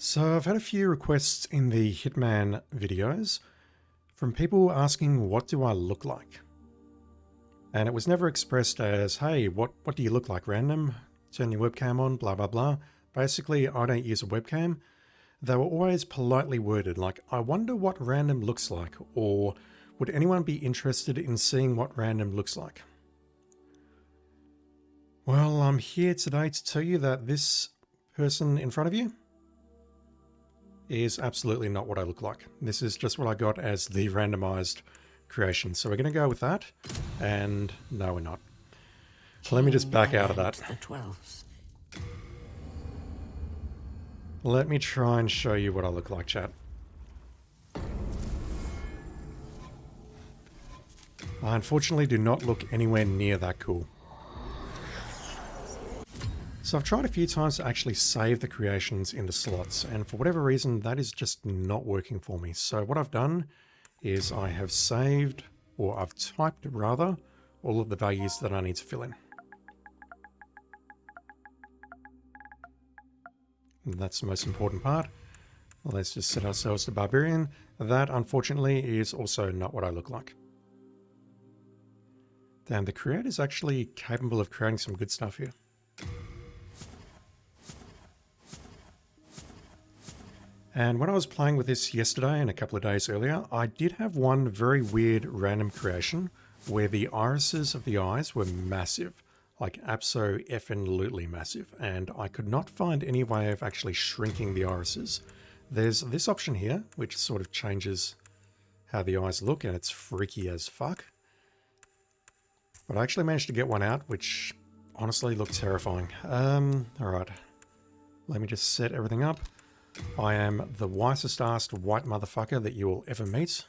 So I've had a few requests in the Hitman videos from people asking what do I look like? And it was never expressed as, hey, what do you look like, random? Turn your webcam on, blah, blah, blah. Basically, I don't use a webcam. They were always politely worded, like, I wonder what random looks like, or would anyone be interested in seeing what random looks like? Well, I'm here today to tell you that this person in front of you is absolutely not what I look like. This is just what I got as the randomized creation. So we're going to go with that. And no, we're not. Let me just back out of that. The 12s. Let me try and show you what I look like, chat. I unfortunately do not look anywhere near that cool. So I've tried a few times to actually save the creations into slots, and for whatever reason that is just not working for me. So what I've done is I have saved, or I've typed rather, all of the values that I need to fill in. And that's the most important part. Let's just set ourselves to Barbarian. That unfortunately is also not what I look like. Damn, the creator's actually capable of creating some good stuff here. And when I was playing with this yesterday and a couple of days earlier, I did have one very weird random creation where the irises of the eyes were massive, like abso-effing-lutely massive, and I could not find any way of actually shrinking the irises. There's this option here, which sort of changes how the eyes look, and it's freaky as fuck. But I actually managed to get one out, which honestly looked terrifying. Alright, let me just set everything up. I am the whitest ass white motherfucker that you will ever meet.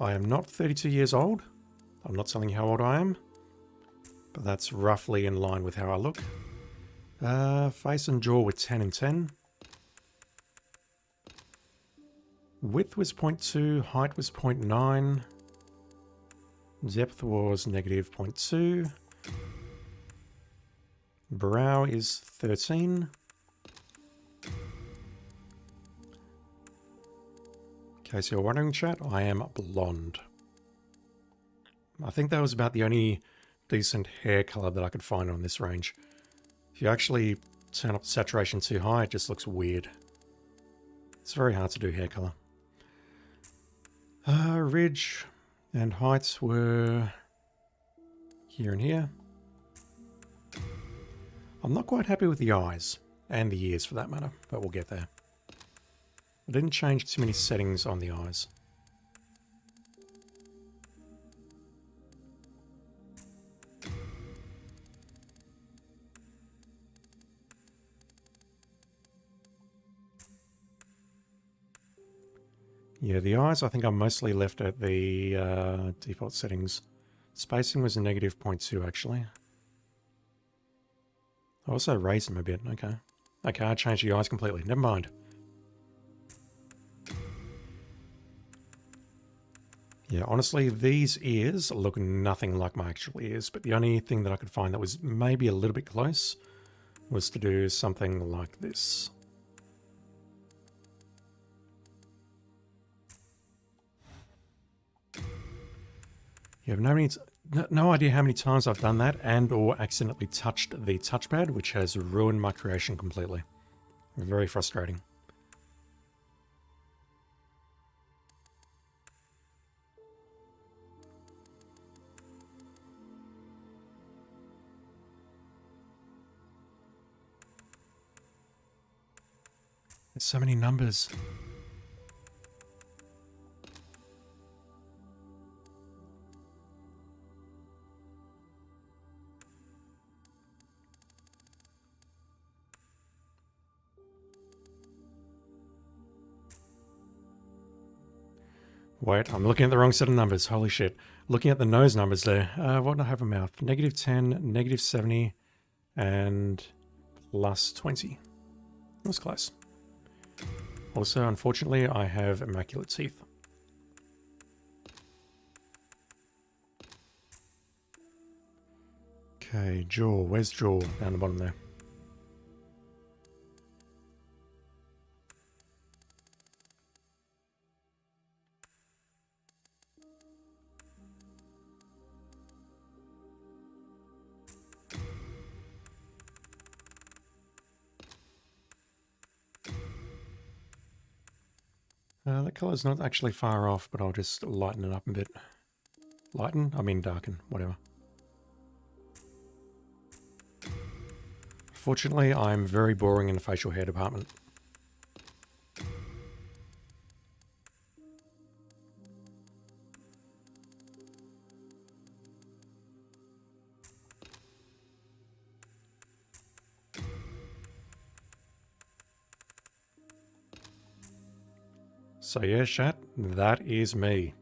I am not 32 years old. I'm not telling you how old I am, but that's roughly in line with how I look. Face and jaw with 10 and 10. Width was 0.2, height was 0.9. Depth was negative 0.2. Brow is 13. In case you're wondering, chat, I am blonde. I think that was about the only decent hair color that I could find on this range. If you actually turn up the saturation too high, it just looks weird. It's very hard to do hair color. Ridge and heights were here and here. I'm not quite happy with the eyes, and the ears for that matter, but we'll get there. I didn't change too many settings on the eyes. Yeah, the eyes I think I mostly left at the default settings. Spacing was a negative 0.2 actually. I also raised them a bit, okay. Okay, I changed the eyes completely, never mind. Yeah, honestly, these ears look nothing like my actual ears, but the only thing that I could find that was maybe a little bit close was to do something like this. You have no idea how many times I've done that and or accidentally touched the touchpad, which has ruined my creation completely. Very frustrating. There's so many numbers. Wait, I'm looking at the wrong set of numbers. Holy shit. Looking at the nose numbers there. What do I have a mouth? Negative 10, negative 70, and plus 20. That was close. Also, unfortunately, I have immaculate teeth. Okay, jaw. Where's jaw? Down the bottom there. That colour's not actually far off, but I'll just lighten it up a bit. Lighten? I mean darken, whatever. Fortunately, I'm very boring in the facial hair department. So yeah, chat, that is me.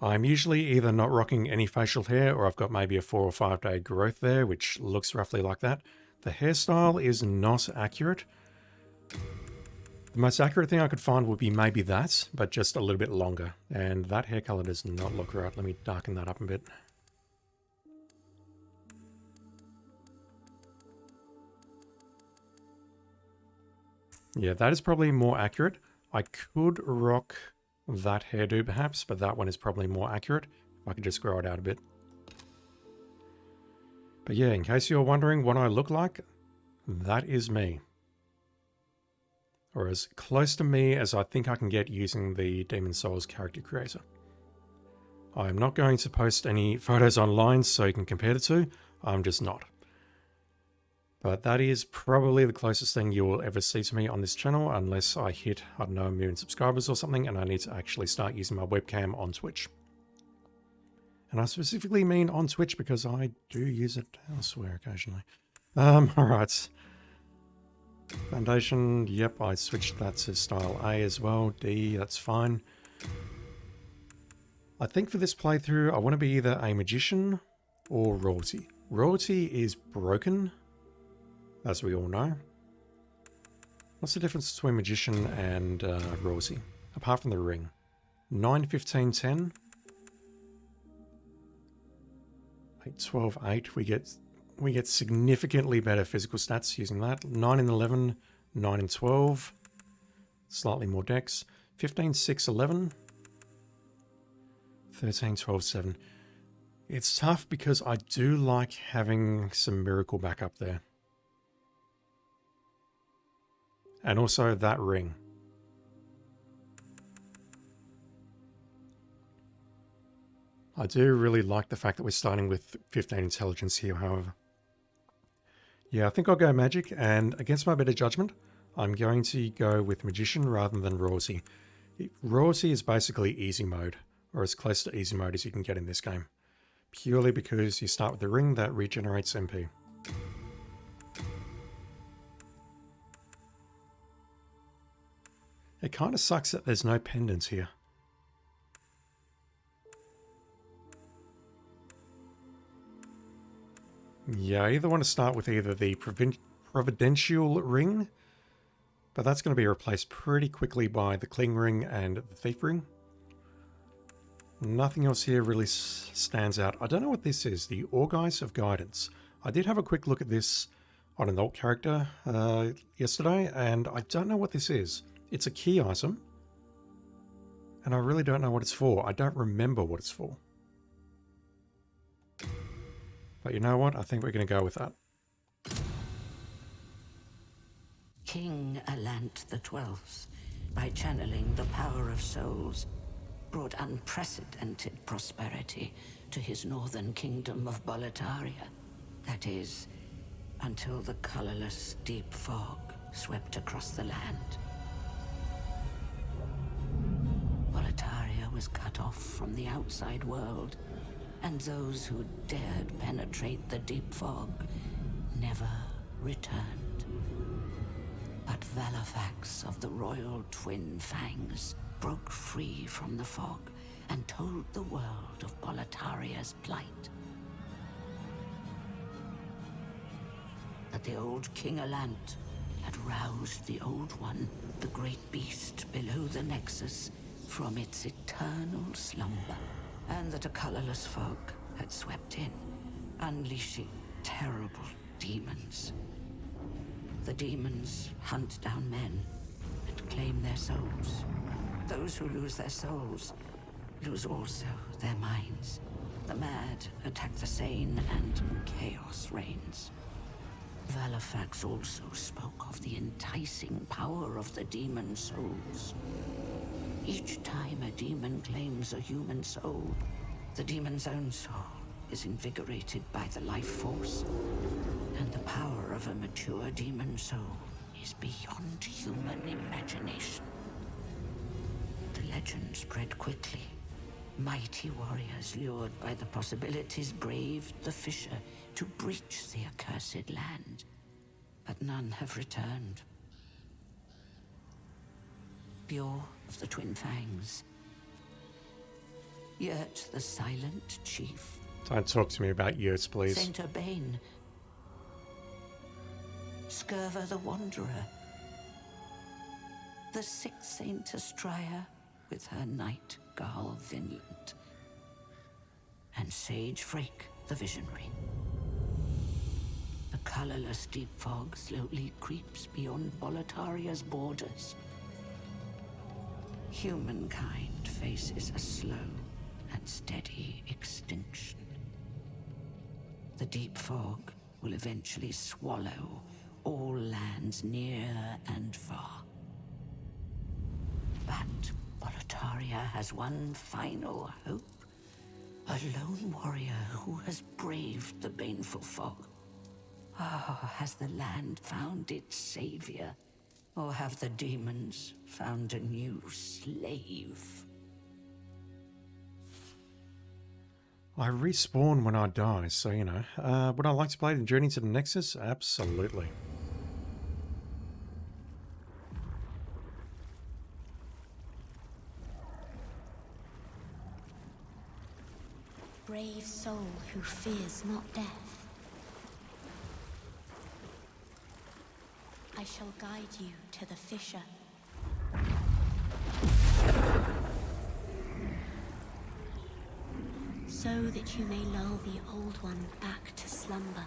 I'm usually either not rocking any facial hair or I've got maybe a 4 or 5 day growth there, which looks roughly like that. The hairstyle is not accurate. The most accurate thing I could find would be maybe that, but just a little bit longer. And that hair color does not look right. Let me darken that up a bit. Yeah, that is probably more accurate. I could rock that hairdo perhaps, but that one is probably more accurate. If I could just grow it out a bit. But yeah, in case you're wondering what I look like, that is me. Or as close to me as I think I can get using the Demon's Souls character creator. I'm not going to post any photos online so you can compare the two. I'm just not. But that is probably the closest thing you will ever see to me on this channel, unless I hit, I don't know, 1 million subscribers or something, and I need to actually start using my webcam on Twitch. And I specifically mean on Twitch because I do use it elsewhere occasionally. Alright. Foundation, yep, I switched that to style A as well. D, that's fine. I think for this playthrough, I want to be either a magician or royalty. Royalty is broken, as we all know. What's the difference between magician and royalty? Apart from the ring. 9, 15, 10. 8, 12, 8. We get significantly better physical stats using that. 9 and 11, 9 and 12. Slightly more dex. 15, 6, 11. 13, 12, 7. It's tough because I do like having some miracle backup there. And also that ring. I do really like the fact that we're starting with 15 intelligence here, however. Yeah, I think I'll go magic, and against my better judgment, I'm going to go with magician rather than royalty. Royalty is basically easy mode, or as close to easy mode as you can get in this game. Purely because you start with the ring that regenerates MP. It kind of sucks that there's no pendants here. Yeah, I either want to start with either the Providential Ring, but that's going to be replaced pretty quickly by the Cling Ring and the Thief Ring. Nothing else here really stands out. I don't know what this is, the Augurs of Guidance. I did have a quick look at this on an alt character yesterday, and I don't know what this is. It's a key item, and I really don't know what it's for. I don't remember what it's for. But you know what? I think we're going to go with that. King Allant XII, by channeling the power of souls, brought unprecedented prosperity to his northern kingdom of Boletaria. That is, until the colorless deep fog swept across the land. Boletaria was cut off from the outside world, and those who dared penetrate the deep fog never returned. But Valorfax of the Royal Twin Fangs broke free from the fog and told the world of Boletaria's plight. That the old King Allant had roused the Old One, the great beast below the Nexus, from its eternal slumber, and that a colorless fog had swept in, unleashing terrible demons. The demons hunt down men and claim their souls. Those who lose their souls lose also their minds. The mad attack the sane, and chaos reigns. Valifax also spoke of the enticing power of the demon souls. Each time a demon claims a human soul, the demon's own soul is invigorated by the life force, and the power of a mature demon soul is beyond human imagination. The legend spread quickly. Mighty warriors lured by the possibilities braved the fissure to breach the accursed land, but none have returned. Bjor of the Twin Fangs, Yurt the Silent Chief, Don't talk to me about Yurts, please. Saint Urbane, Skirva the Wanderer, the sixth Saint Astraea with her knight Garl Vinland, and Sage Frake the Visionary. The colorless deep fog slowly creeps beyond Boletaria's borders. Humankind faces a slow and steady extinction. The deep fog will eventually swallow all lands near and far. But Boletaria has one final hope. A lone warrior who has braved the baneful fog. Oh, has the land found its savior? Or have the demons found a new slave? I respawn when I die, so you know. Would I like to play the Journey to the Nexus? Absolutely. Brave soul who fears not death. I shall guide you to the fissure. So that you may lull the old one back to slumber.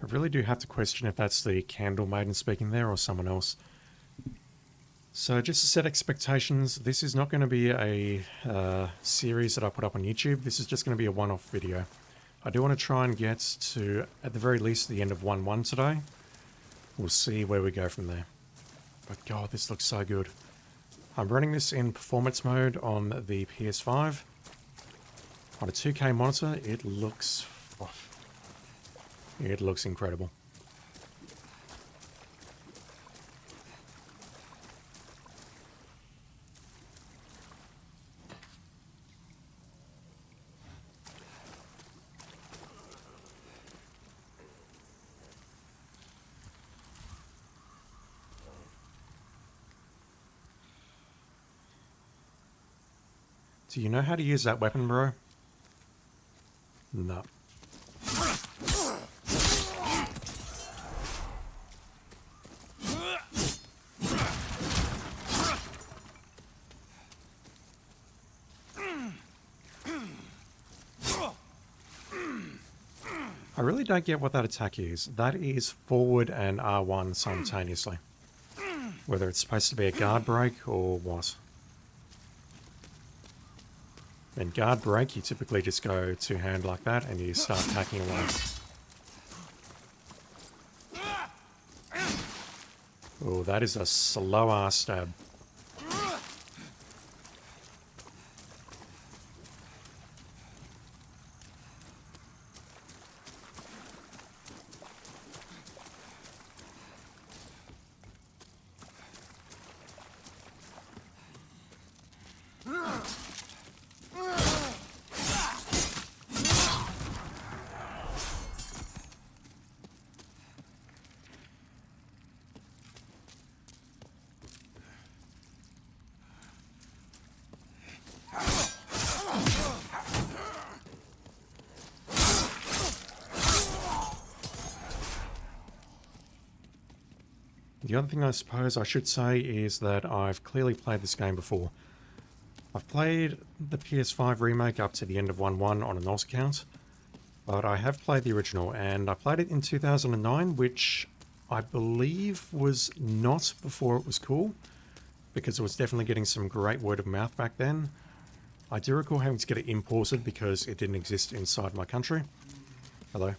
I really do have to question if that's the Candle Maiden speaking there or someone else. So just to set expectations, this is not going to be a series that I put up on YouTube. This is just going to be a one-off video. I do want to try and get to, at the very least, the end of 1.1 today. We'll see where we go from there. But God, this looks so good. I'm running this in performance mode on the PS5. On a 2K monitor, it looks incredible. Do you know how to use that weapon, bro? No. I really don't get what that attack is. That is forward and R1 simultaneously. Whether it's supposed to be a guard break or what. In guard break, you typically just go two-hand like that and you start hacking away. Oh, that is a slow-ass stab. The other thing I suppose I should say is that I've clearly played this game before. I've played the PS5 remake up to the end of 1.1 on an OS account, but I have played the original, and I played it in 2009, which I believe was not before it was cool. because it was definitely getting some great word of mouth back then. I do recall having to get it imported because it didn't exist inside my country. Hello.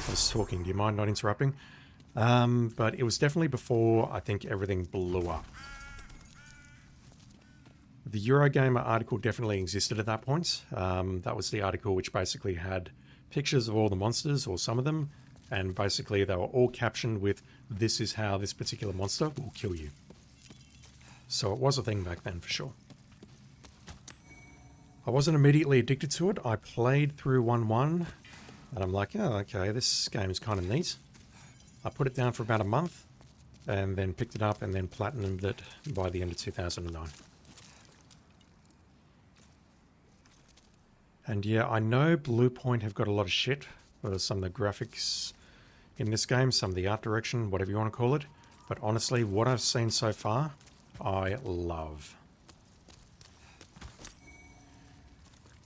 I was talking, do you mind not interrupting? But it was definitely before I think everything blew up. The Eurogamer article definitely existed at that point. That was the article which basically had pictures of all the monsters, or some of them, and basically they were all captioned with, "This is how this particular monster will kill you." So it was a thing back then for sure. I wasn't immediately addicted to it. I played through 1.1 and I'm like, oh, okay, this game is kind of neat. I put it down for about a month and then picked it up and then platinumed it by the end of 2009. And yeah, I know Bluepoint have got a lot of shit for some of the graphics in this game, some of the art direction, whatever you want to call it. But honestly, what I've seen so far, I love.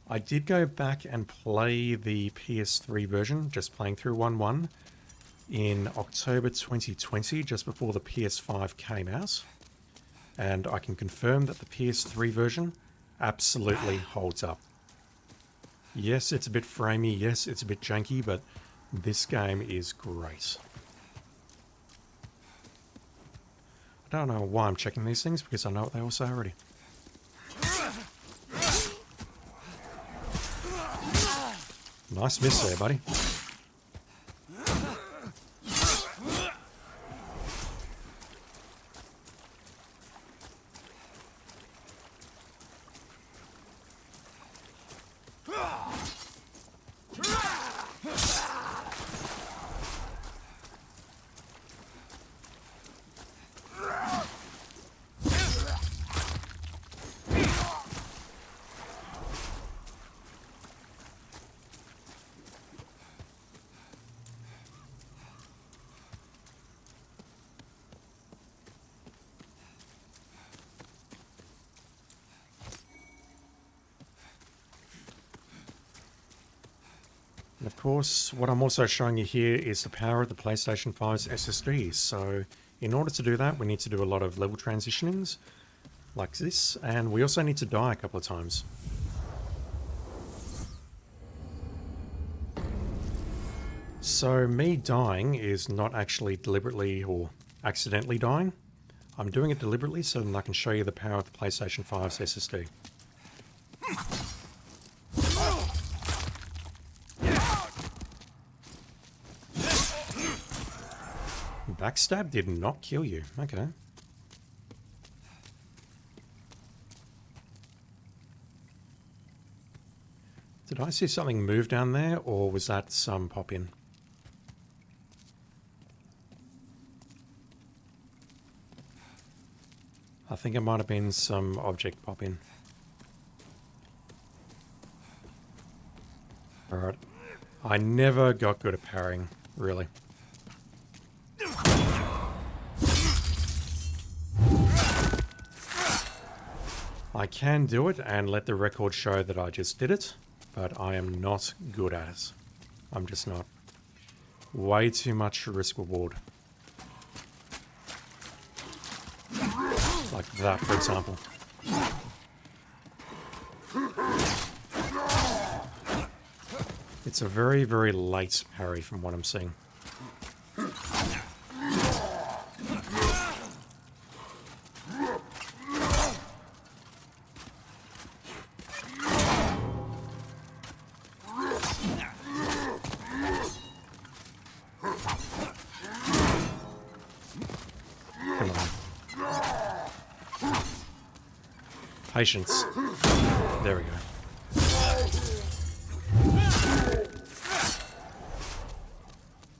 I did go back and play the PS3 version, just playing through 1.1, in October 2020, just before the PS5 came out. And I can confirm that the PS3 version absolutely holds up. Yes, it's a bit framey, yes, it's a bit janky, but this game is great. I don't know why I'm checking these things, because I know what they all say already. Nice miss there, buddy. And of course, what I'm also showing you here is the power of the PlayStation 5's SSD. So in order to do that, we need to do a lot of level transitionings like this, and we also need to die a couple of times. So me dying is not actually deliberately or accidentally dying. I'm doing it deliberately so that I can show you the power of the PlayStation 5's SSD. Backstab did not kill you. Okay. Did I see something move down there, or was that some pop-in? I think it might have been some object pop-in. Alright. I never got good at parrying, really. I can do it and let the record show that I just did it, but I am not good at it. I'm just not. Way too much risk reward. Like that, for example. It's a very, very late parry from what I'm seeing. Come on. Patience. There we go.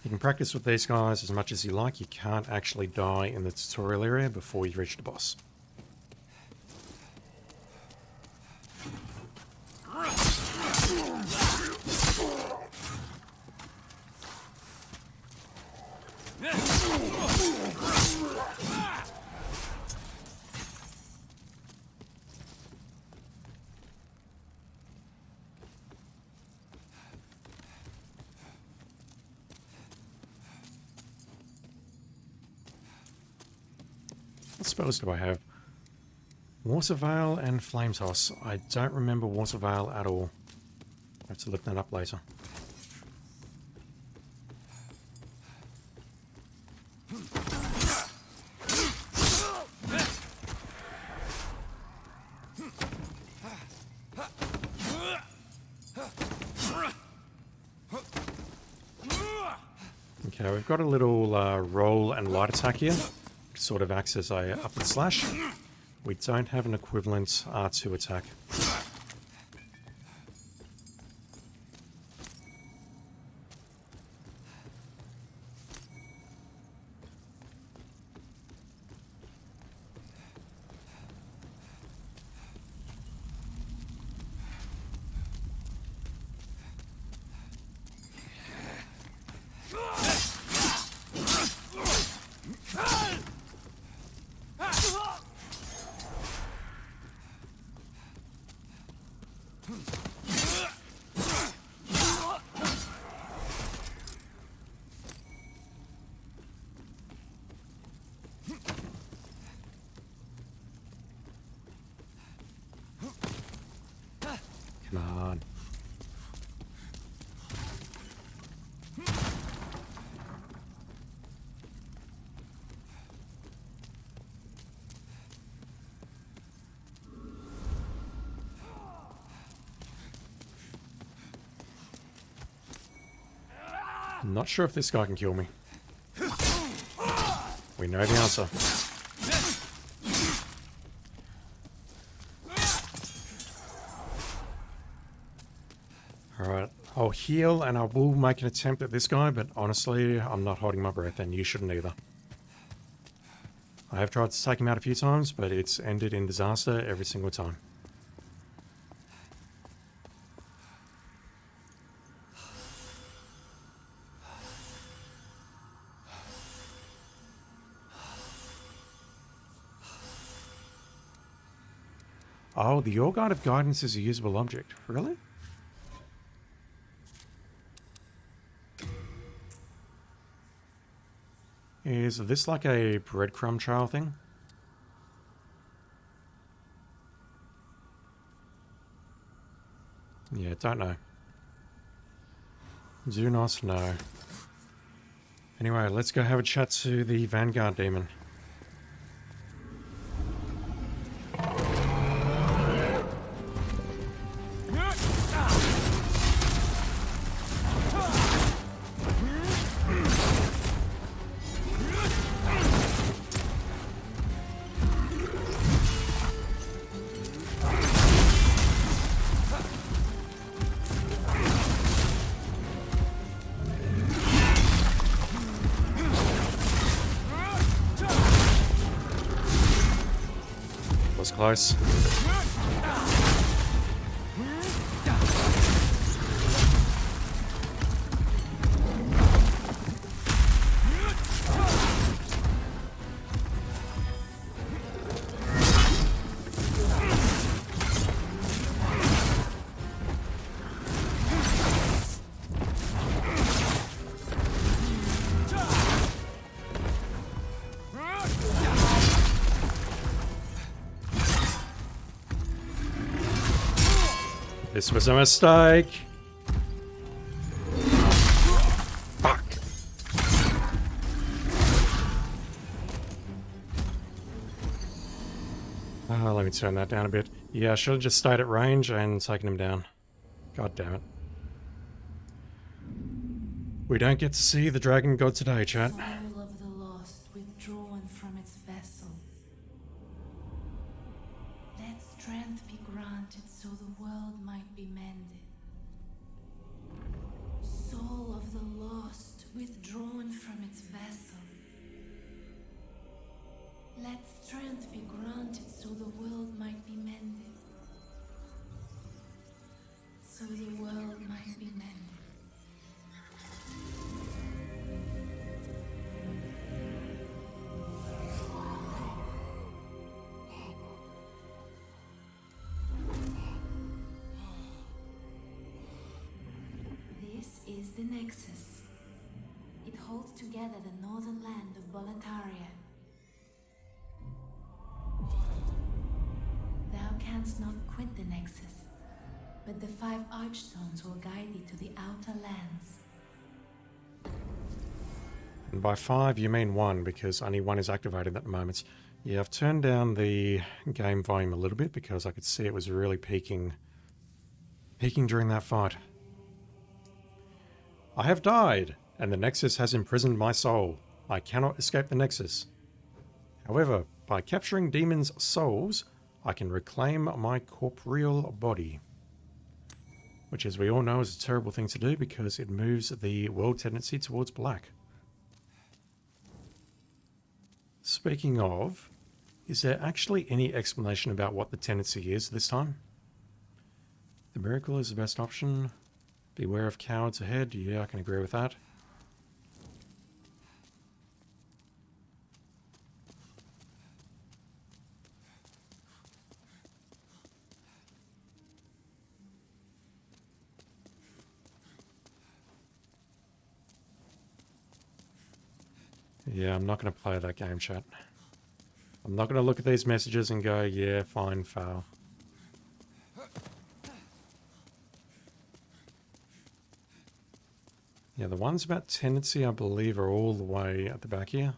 You can practice with these guys as much as you like. You can't actually die in the tutorial area before you reach the boss. What spells do I have? Water Veil and Flame Toss. I don't remember Water Veil at all. I have to look that up later. Okay, we've got a little roll and light attack here. Sort of acts as a upward slash. We don't have an equivalent R2 attack. Come on. I'm not sure if this guy can kill me. We know the answer. Alright, I'll heal and I will make an attempt at this guy, but honestly, I'm not holding my breath and you shouldn't either. I have tried to take him out a few times, but it's ended in disaster every single time. Oh, the Your Guide of Guidance is a usable object. Really? Is this like a breadcrumb trail thing? Yeah, don't know. Do not know. Anyway, let's go have a chat to the Vanguard Demon. Was close. This was a mistake. Fuck. Let me turn that down a bit. Yeah, I should have just stayed at range and taken him down. God damn it. We don't get to see the Dragon God today, chat. Soul of the lost withdrawn from its vessel. Let strength be granted so the world might be mended. Soul of the lost withdrawn from its vessel. Let strength be granted so the world might be mended. So the world might be mended. This is the Nexus. It holds together the northern land of Boletaria. must not quit the Nexus, but the 5 Archstones will guide thee to the outer lands. And by 5 you mean 1, because only 1 is activated at the moment. Yeah, I've turned down the game volume a little bit because I could see it was really peaking during that fight. I have died, and the Nexus has imprisoned my soul. I cannot escape the Nexus. However, by capturing demons' souls, I can reclaim my corporeal body. Which, as we all know, is a terrible thing to do because it moves the world tendency towards black. Speaking of, is there actually any explanation about what the tendency is this time? The miracle is the best option. Beware of cowards ahead. Yeah, I can agree with that. Yeah, I'm not going to play that game, chat. I'm not going to look at these messages and go, yeah, fine, foul. Yeah, the ones about tendency, I believe, are all the way at the back here.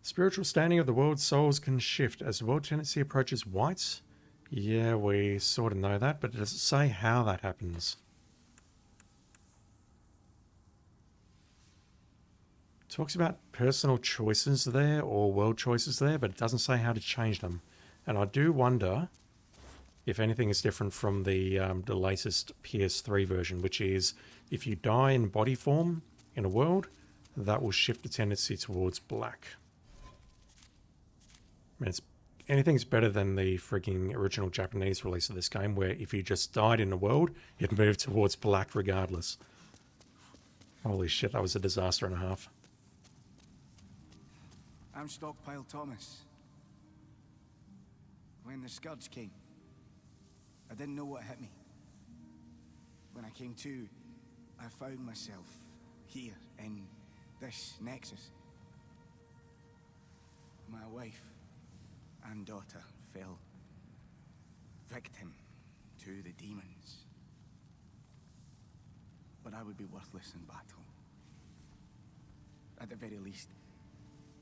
Spiritual standing of the world's souls can shift as the world tendency approaches whites. Yeah, we sort of know that, but does it say how that happens? Talks about personal choices there, or world choices there, but it doesn't say how to change them. And I do wonder if anything is different from the latest PS3 version, which is if you die in body form in a world, that will shift the tendency towards black. I mean, anything's better than the freaking original Japanese release of this game, where if you just died in the world, it moved towards black regardless. Holy shit, that was a disaster and a half. I'm Stockpile Thomas. When the Scourge came, I didn't know what hit me. When I came to, I found myself here in this Nexus. My wife and daughter fell victim to the demons. But I would be worthless in battle. At the very least,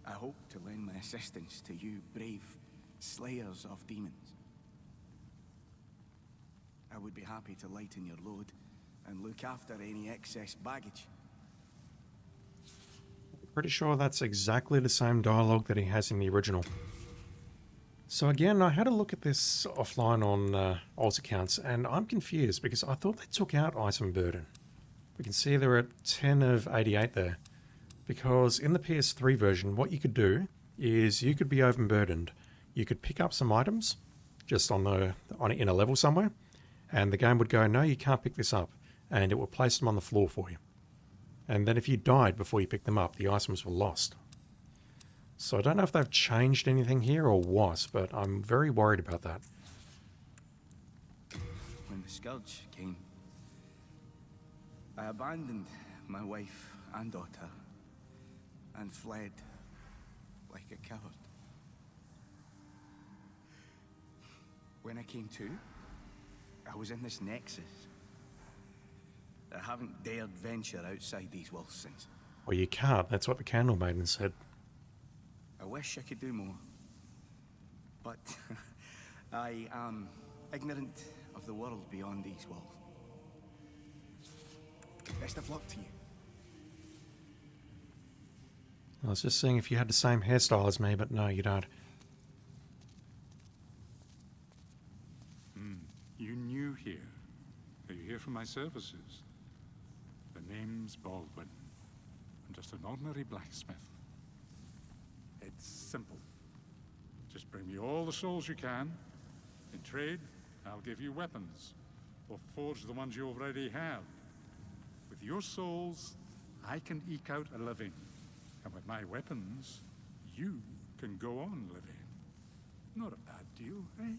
I hope to lend my assistance to you brave slayers of demons. I would be happy to lighten your load and look after any excess baggage. Pretty sure that's exactly the same dialogue that he has in the original. So again, I had a look at this offline on Oz accounts, and I'm confused because I thought they took out item burden. We can see they're at 10 of 88 there. Because in the PS3 version, what you could do is you could be overburdened. You could pick up some items just in a level somewhere, and the game would go, no, you can't pick this up, and it would place them on the floor for you. And then if you died before you picked them up, the items were lost. So I don't know if they've changed anything here or what, but I'm very worried about that. When the Scourge came, I abandoned my wife and daughter and fled like a coward. When I came to, I was in this Nexus. I haven't dared venture outside these walls since. Well, you can't. That's what the Candle Maiden said. I wish I could do more. But I am ignorant of the world beyond these walls. Best of luck to you. I was just seeing if you had the same hairstyle as me, but no, you don't. You new here? Are you here for my services? The name's Baldwin. I'm just an ordinary blacksmith. It's simple. Just bring me all the souls you can. In trade, I'll give you weapons, or forge the ones you already have. With your souls, I can eke out a living. And with my weapons, you can go on living. Not a bad deal, eh?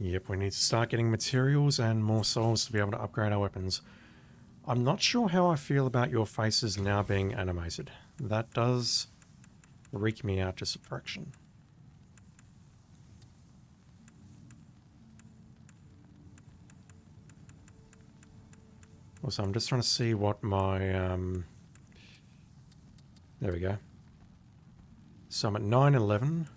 Yep, we need to start getting materials and more souls to be able to upgrade our weapons. I'm not sure how I feel about your faces now being animated. That does freak me out just a fraction. Also, I'm just trying to see what my... there we go. So I'm at 911.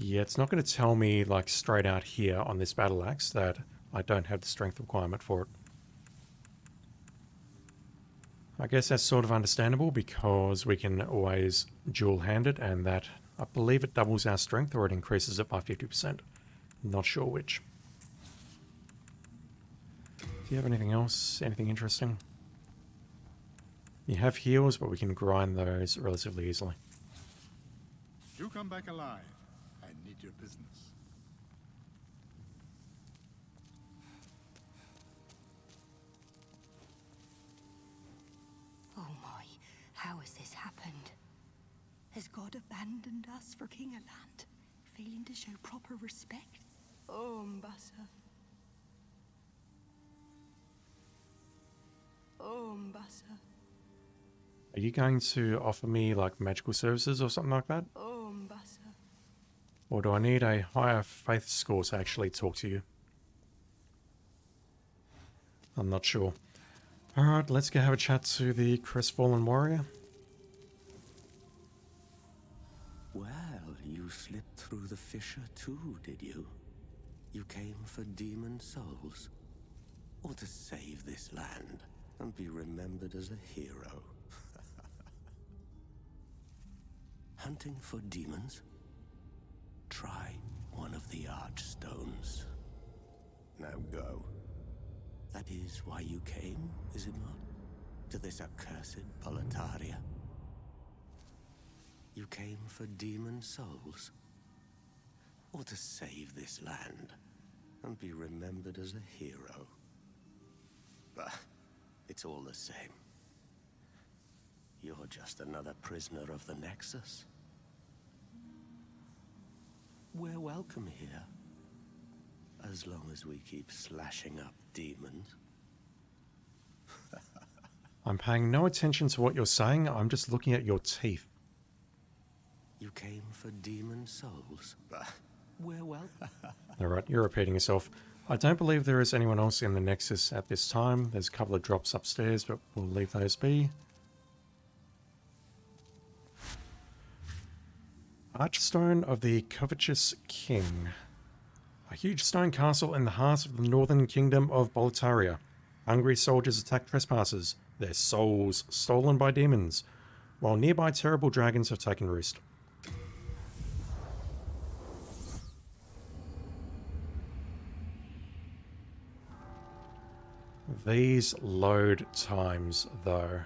Yeah, it's not going to tell me, like, straight out here on this battle axe that I don't have the strength requirement for it. I guess that's sort of understandable because we can always dual-hand it, and that, I believe it doubles our strength or it increases it by 50%. Not sure which. Do you have anything else? Anything interesting? You have heals, but we can grind those relatively easily. You come back alive. I need your business. Oh my, how has this happened? Has God abandoned us for King Alant, failing to show proper respect? Oh, Mbassa. Oh, Mbassa. Are you going to offer me, like, magical services or something like that? Oh, Mbassa. Or do I need a higher faith score to actually talk to you? I'm not sure. Alright, let's go have a chat to the crestfallen warrior. Well, you slipped through the fissure too, did you? You came for demon souls? Or to save this land and be remembered as a hero? Hunting for demons? Try one of the Archstones. Now go. That is why you came, is it not? To this accursed Boletaria? You came for demon souls? Or to save this land and be remembered as a hero? But it's all the same. You're just another prisoner of the Nexus. We're welcome here. As long as we keep slashing up demons. I'm paying no attention to what you're saying, I'm just looking at your teeth. You came for demon souls. We're welcome. Alright, you're repeating yourself. I don't believe there is anyone else in the Nexus at this time. There's a couple of drops upstairs, but we'll leave those be. Archstone of the Covetous King. A huge stone castle in the heart of the northern kingdom of Boletaria. Hungry soldiers attack trespassers, their souls stolen by demons, while nearby terrible dragons have taken roost. These load times, though.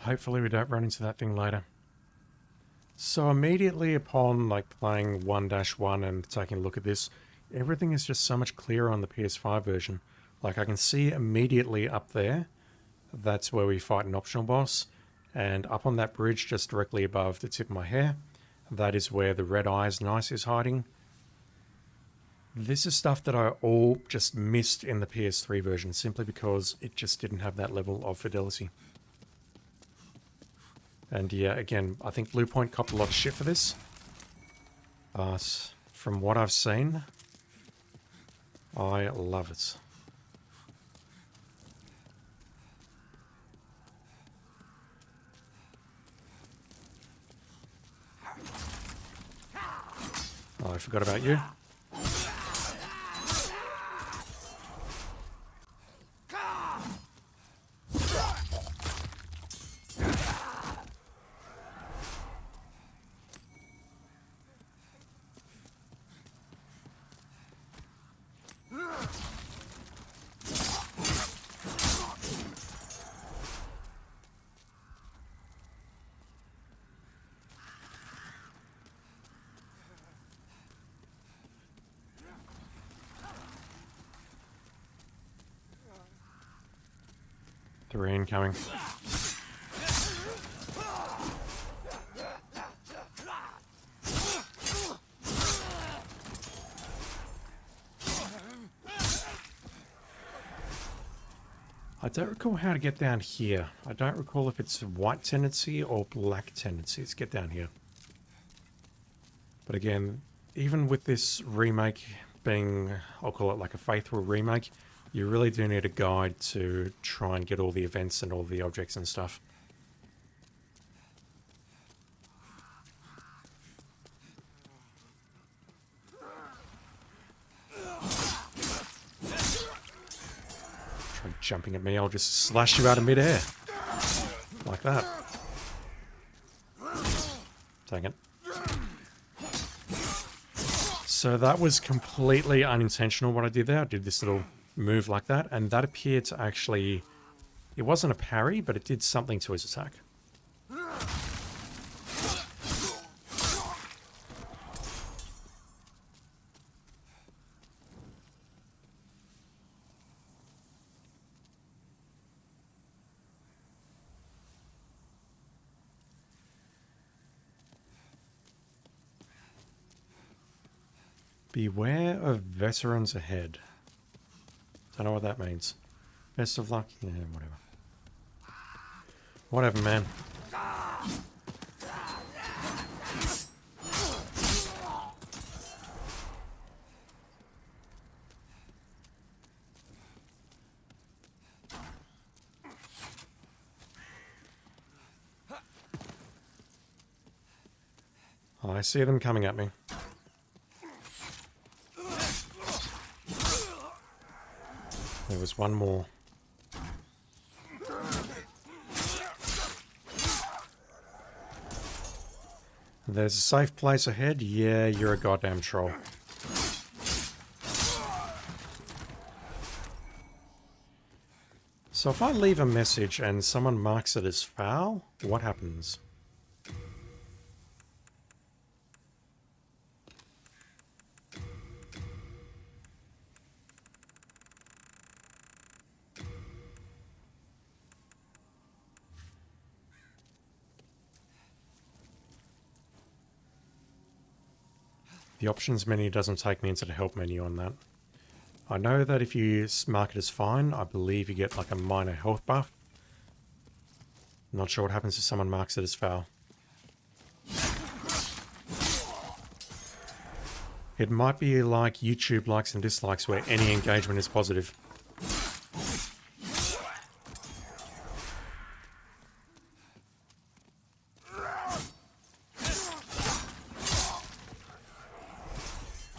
Hopefully we don't run into that thing later. So immediately upon like playing 1-1 and taking a look at this, everything is just so much clearer on the PS5 version. Like I can see immediately up there, that's where we fight an optional boss. And up on that bridge just directly above the tip of my hair, that is where the Red Eyes Nice is hiding. This is stuff that I all just missed in the PS3 version simply because it just didn't have that level of fidelity. And yeah, again, I think Blue Point copped a lot of shit for this. But from what I've seen, I love it. Oh, I forgot about you. Valkyrie incoming. I don't recall how to get down here. I don't recall if it's white tendency or black tendency to get down here. But again, even with this remake being, I'll call it like a faithful remake, you really do need a guide to try and get all the events and all the objects and stuff. Try jumping at me, I'll just slash you out of midair. Like that. Dang it. So that was completely unintentional what I did there. I did this little move like that, and that appeared to actually... It wasn't a parry, but it did something to his attack. Beware of veterans ahead. Don't know what that means. Best of luck. Yeah, whatever. Whatever, man. Oh, I see them coming at me. There was one more. There's a safe place ahead. Yeah, you're a goddamn troll. So if I leave a message and someone marks it as foul, what happens? The options menu doesn't take me into the help menu on that. I know that if you mark it as fine, I believe you get like a minor health buff. Not sure what happens if someone marks it as foul. It might be like YouTube likes and dislikes where any engagement is positive.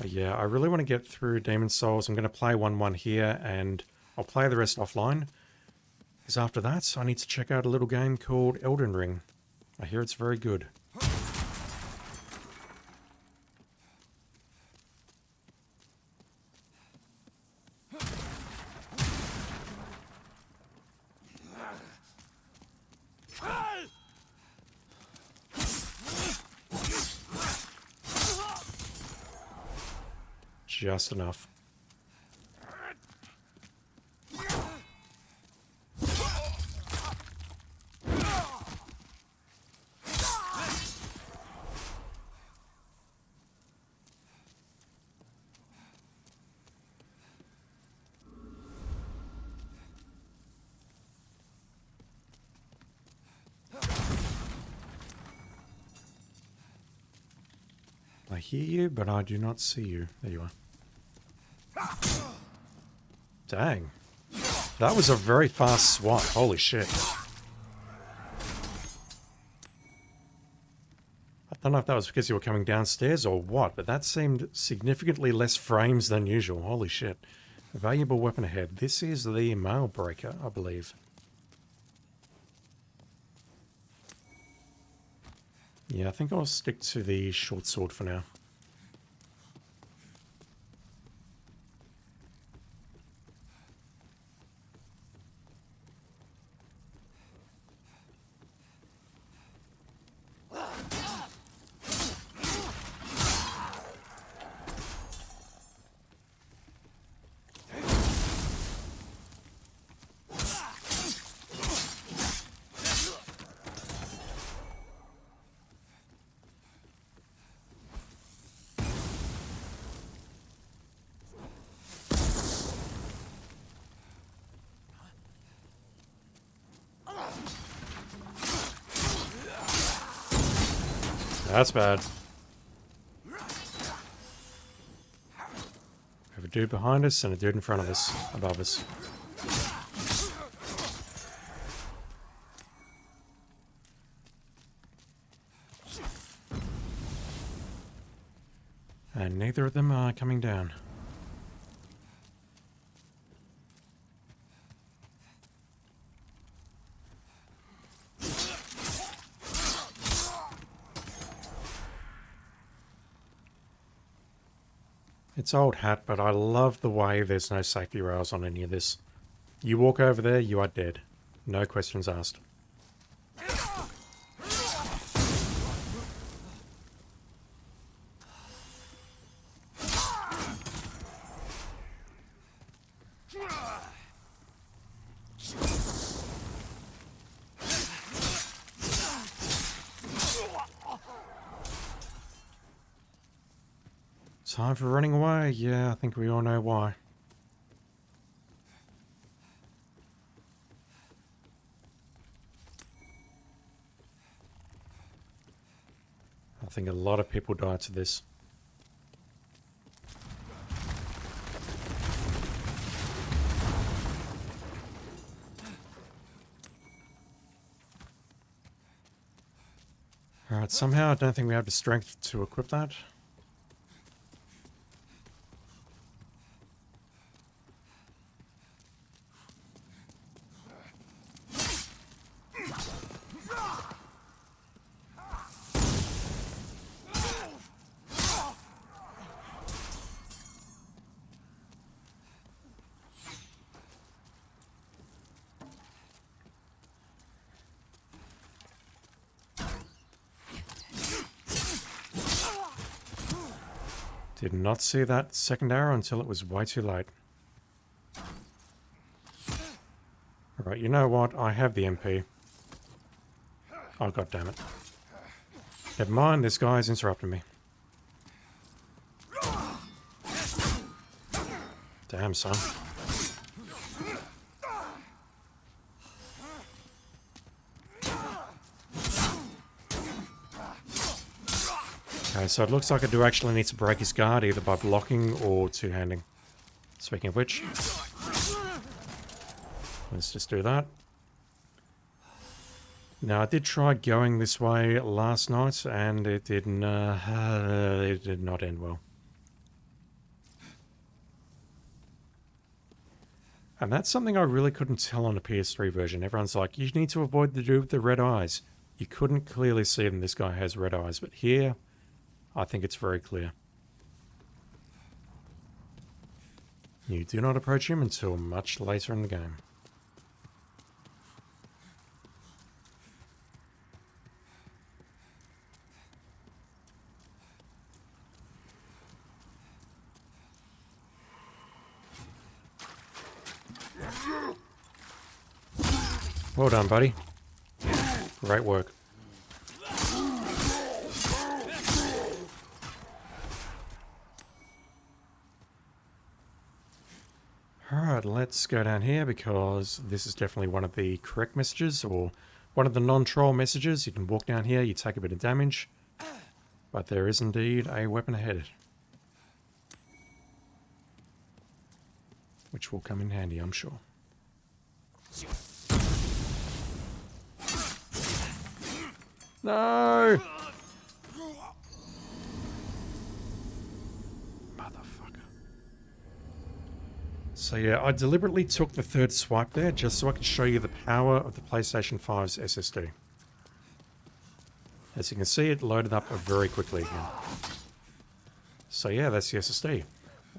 Yeah, I really want to get through Demon's Souls. I'm going to play 1-1 here, and I'll play the rest offline. Because after that, I need to check out a little game called Elden Ring. I hear it's very good. Just enough. I hear you, but I do not see you. There you are. Dang. That was a very fast swat. Holy shit. I don't know if that was because you were coming downstairs or what, but that seemed significantly less frames than usual. Holy shit. A valuable weapon ahead. This is the Mailbreaker, I believe. Yeah, I think I'll stick to the short sword for now. That's bad. We have a dude behind us and a dude in front of us, above us. And neither of them are coming down. It's old hat, but I love the way there's no safety rails on any of this. You walk over there, you are dead. No questions asked. Time for running away. Yeah, I think we all know why. I think a lot of people died to this. Alright, somehow I don't think we have the strength to equip that. Did not see that second arrow until it was way too late. Alright, you know what? I have the MP. Oh, god damn it. Never mind, this guy's interrupting me. Damn, son. Okay, so it looks like I do actually need to break his guard either by blocking or two-handing. Speaking of which, let's just do that. Now, I did try going this way last night, and it did not end well. And that's something I really couldn't tell on the PS3 version. Everyone's like, you need to avoid the dude with the red eyes. You couldn't clearly see them. This guy has red eyes, but here, I think it's very clear. You do not approach him until much later in the game. Well done, buddy. Great work. Alright, let's go down here because this is definitely one of the correct messages, or one of the non-troll messages. You can walk down here, you take a bit of damage, but there is indeed a weapon ahead, which will come in handy, I'm sure. No! Motherfucker. So yeah, I deliberately took the third swipe there just so I could show you the power of the PlayStation 5's SSD. As you can see, it loaded up very quickly again. So yeah, that's the SSD.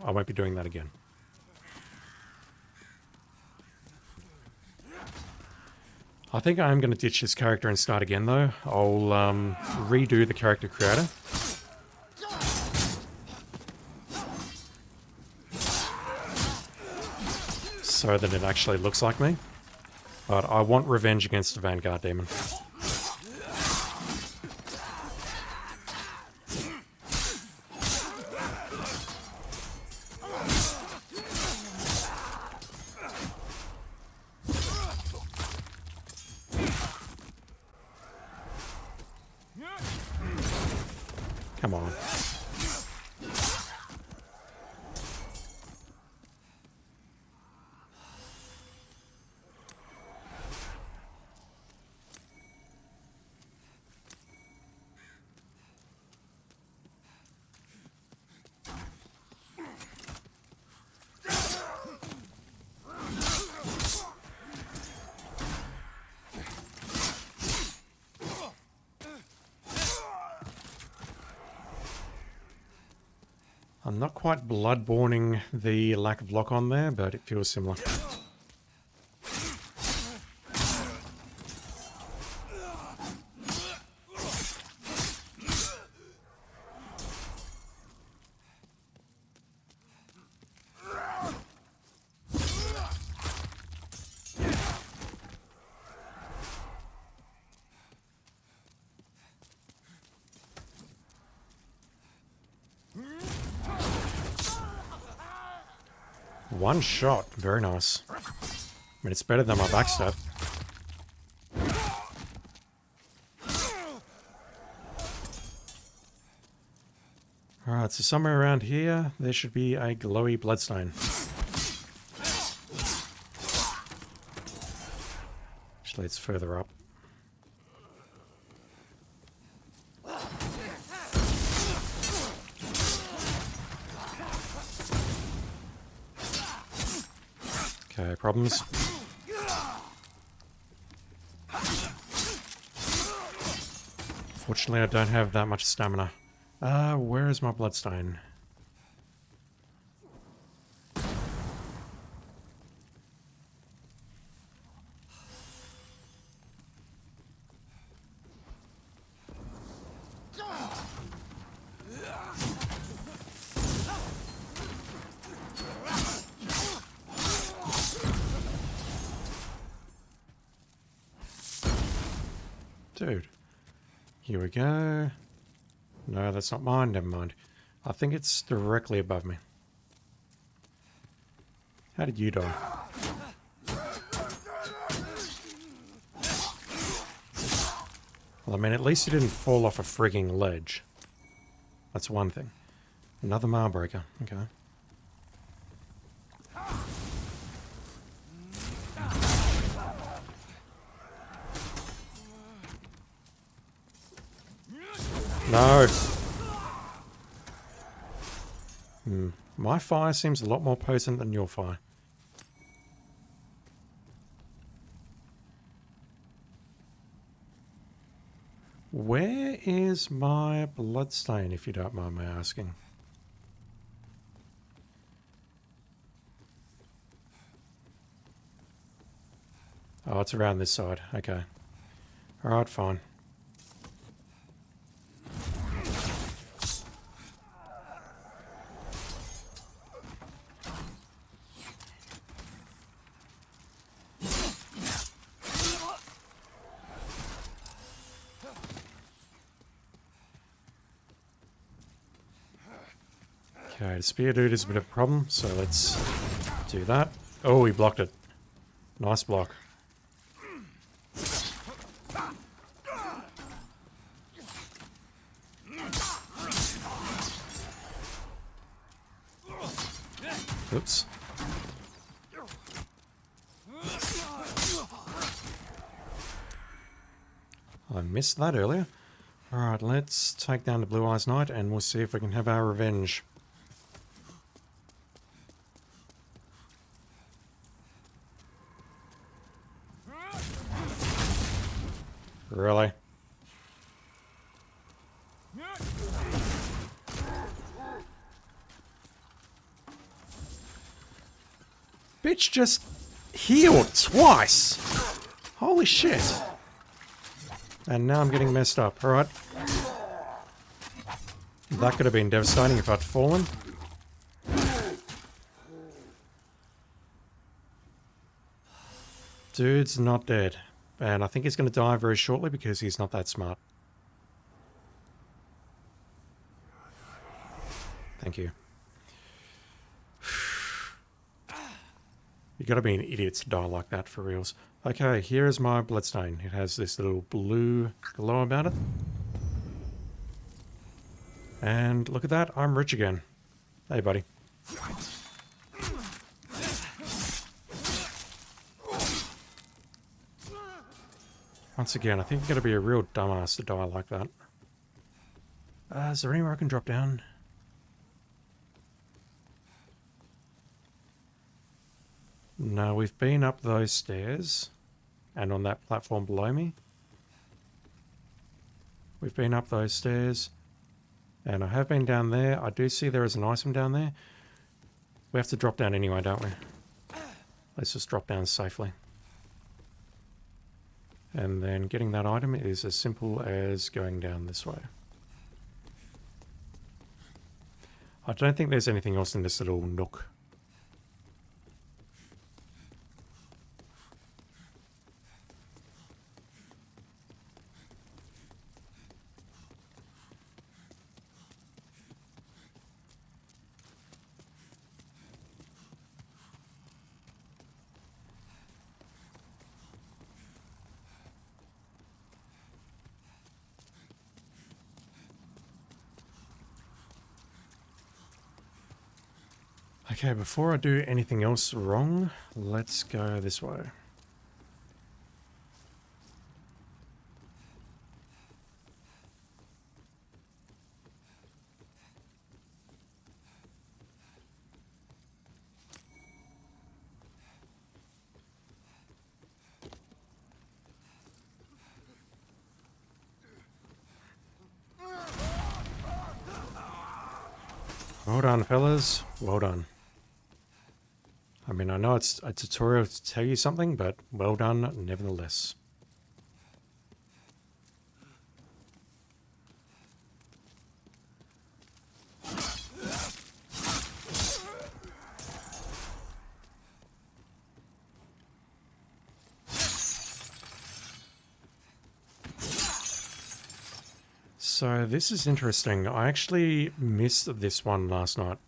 I won't be doing that again. I think I am going to ditch this character and start again though. I'll redo the character creator. So that it actually looks like me. But I want revenge against the Vanguard Demon. Come on. I'm not quite bloodborning the lack of lock on there, but it feels similar. One shot. Very nice. I mean, it's better than my backstab. Alright, so somewhere around here, there should be a glowy bloodstain. Actually, it's further up. Okay, problems. Fortunately, I don't have that much stamina. Where is my bloodstain? Dude. Here we go. No, that's not mine. Never mind. I think it's directly above me. How did you die? Well, I mean, at least you didn't fall off a frigging ledge. That's one thing. Another Marbreaker. Okay. No! My fire seems a lot more potent than your fire. Where is my bloodstain, if you don't mind me asking? Oh, it's around this side. Okay. Alright, fine. Okay, the spear dude is a bit of a problem, so let's do that. Oh, he blocked it. Nice block. Oops. I missed that earlier. Alright, let's take down the Blue Eyes Knight and we'll see if we can have our revenge. Really? Bitch just healed twice! Holy shit! And now I'm getting messed up. Alright. That could have been devastating if I'd fallen. Dude's not dead. And I think he's going to die very shortly because he's not that smart. Thank you. You gotta be an idiot to die like that for reals. Okay, here is my bloodstain. It has this little blue glow about it. And look at that, I'm rich again. Hey, buddy. Once again, I think you've got to be a real dumbass to die like that. Is there anywhere I can drop down? No, we've been up those stairs. And on that platform below me. We've been up those stairs. And I have been down there. I do see there is an item down there. We have to drop down anyway, don't we? Let's just drop down safely. And then getting that item is as simple as going down this way. I don't think there's anything else in this little nook. Okay, before I do anything else wrong, let's go this way. Well done, fellas. Well done. I mean, I know it's a tutorial to tell you something, but well done nevertheless. So this is interesting. I actually missed this one last night.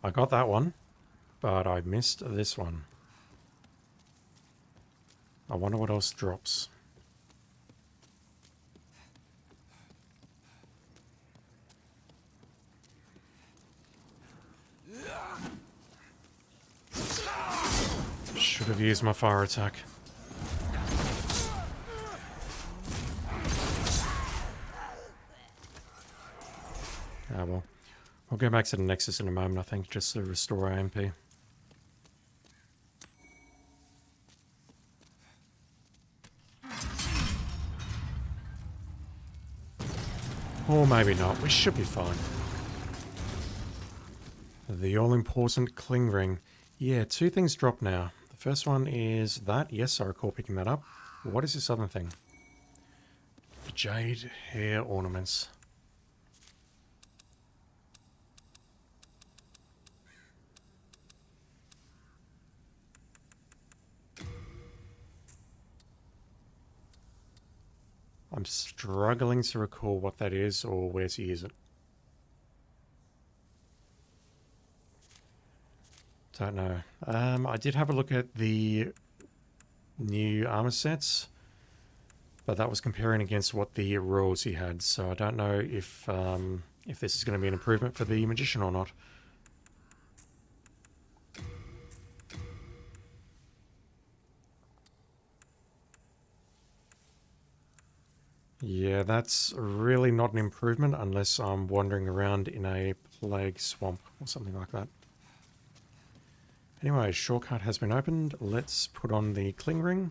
I got that one, but I missed this one. I wonder what else drops. Should have used my fire attack. Ah well. We'll go back to the Nexus in a moment, I think, just to restore AMP. Or maybe not. We should be fine. The all-important Cling Ring. Yeah, two things drop now. The first one is that. Yes, I recall picking that up. What is this other thing? The Jade Hair Ornaments. I'm struggling to recall what that is or where to use it. Don't know. I did have a look at the new armor sets, but that was comparing against what the royalty had, so I don't know if this is going to be an improvement for the magician or not. Yeah, that's really not an improvement unless I'm wandering around in a plague swamp or something like that. Anyway, shortcut has been opened. Let's put on the Cling Ring.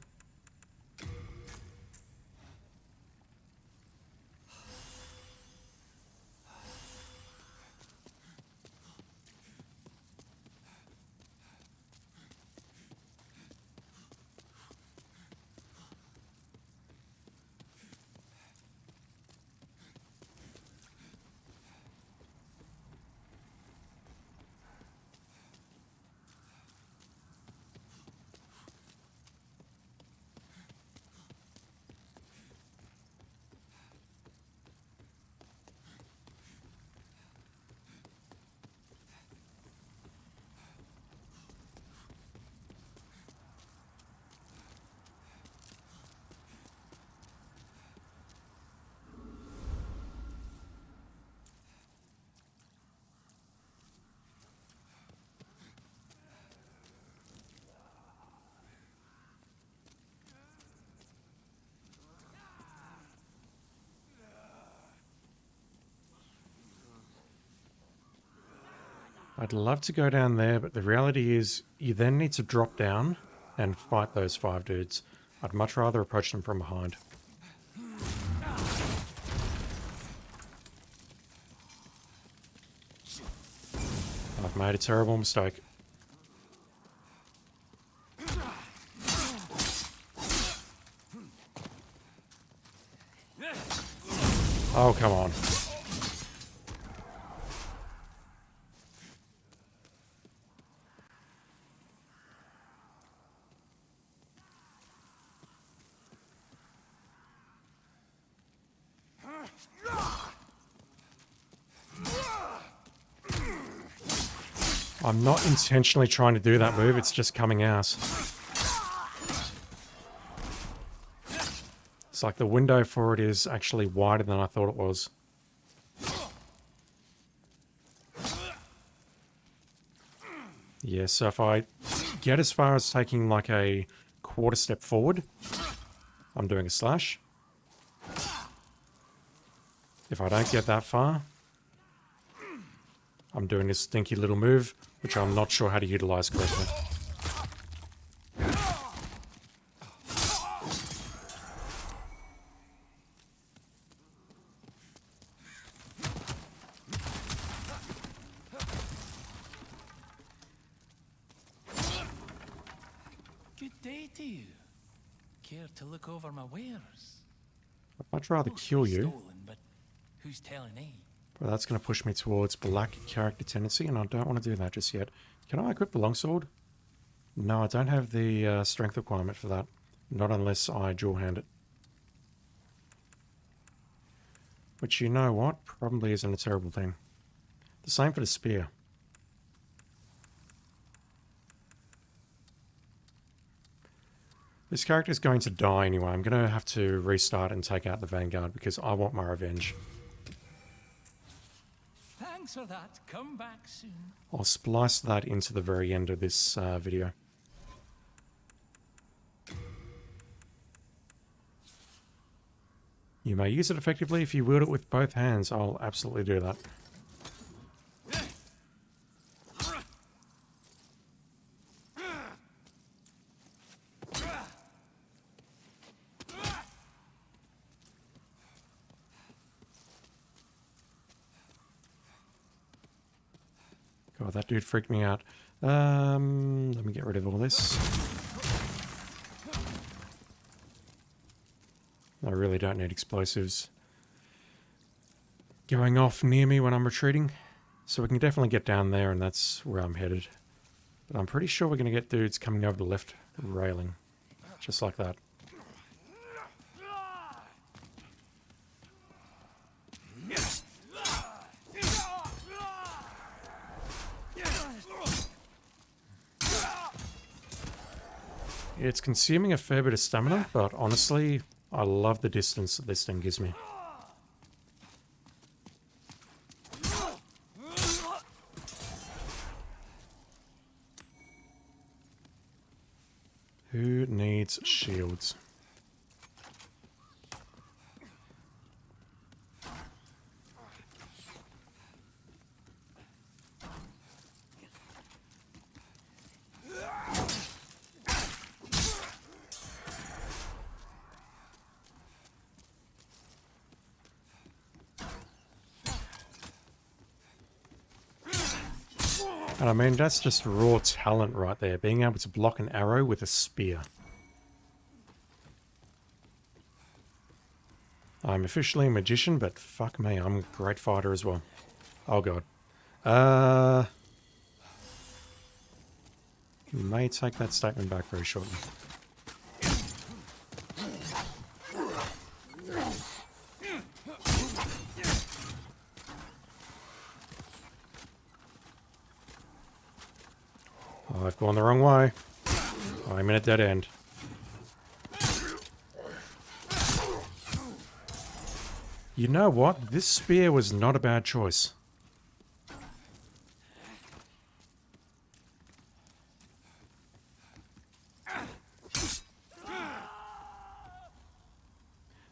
I'd love to go down there, but the reality is you then need to drop down and fight those 5 dudes. I'd much rather approach them from behind. I've made a terrible mistake. Oh, come on. I'm not intentionally trying to do that move, it's just coming out. It's like the window for it is actually wider than I thought it was. Yeah, so if I get as far as taking like a quarter step forward, I'm doing a slash. If I don't get that far, I'm doing this stinky little move, which I'm not sure how to utilize correctly. Good day to you. Care to look over my wares? I'd much rather Mostly kill you. stolen, but who's telling eh? But that's going to push me towards black character tendency, and I don't want to do that just yet. Can I equip the longsword? No, I don't have the strength requirement for that. Not unless I dual hand it. Which, you know what, probably isn't a terrible thing. The same for the spear. This character's going to die anyway. I'm going to have to restart and take out the Vanguard because I want my revenge. Thanks for that. Come back soon. I'll splice that into the very end of this video. You may use it effectively if you wield it with both hands. I'll absolutely do that. God, that dude freaked me out. Let me get rid of all this. I really don't need explosives going off near me when I'm retreating. So we can definitely get down there, and that's where I'm headed. But I'm pretty sure we're going to get dudes coming over the left railing. Just like that. It's consuming a fair bit of stamina, but honestly, I love the distance that this thing gives me. Who needs shields? And I mean, that's just raw talent right there, being able to block an arrow with a spear. I'm officially a magician, but fuck me, I'm a great fighter as well. Oh god. May take that statement back very shortly. I've gone the wrong way. I'm in a dead end. You know what? This spear was not a bad choice.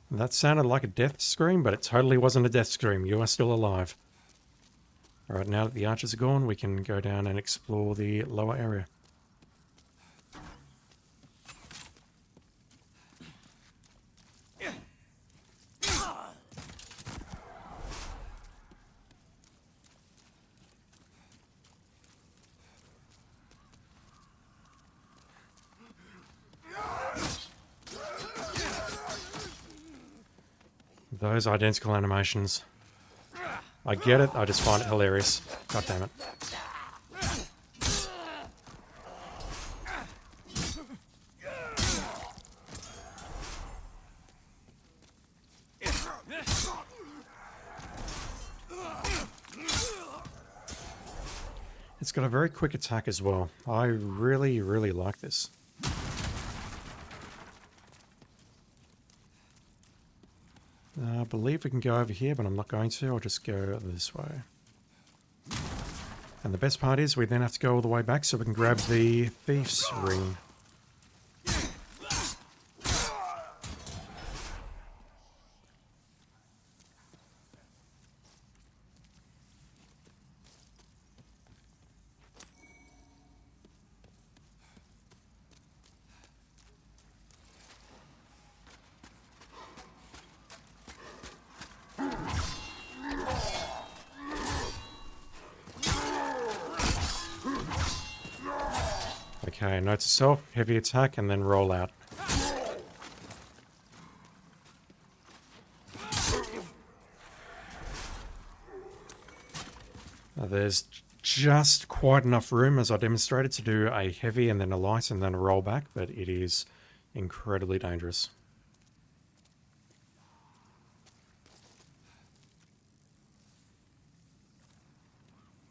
That sounded like a death scream, but it totally wasn't a death scream. You are still alive. Alright, now that the archers are gone, we can go down and explore the lower area. Those identical animations. I get it, I just find it hilarious. God damn it. It's got a very quick attack as well. I really, really like this. I believe we can go over here, but I'm not going to. I'll just go this way. And the best part is we then have to go all the way back so we can grab the Thief's Ring. Okay, note to self, heavy attack, and then roll out. Now there's just quite enough room, as I demonstrated, to do a heavy and then a light and then a roll back, but it is incredibly dangerous.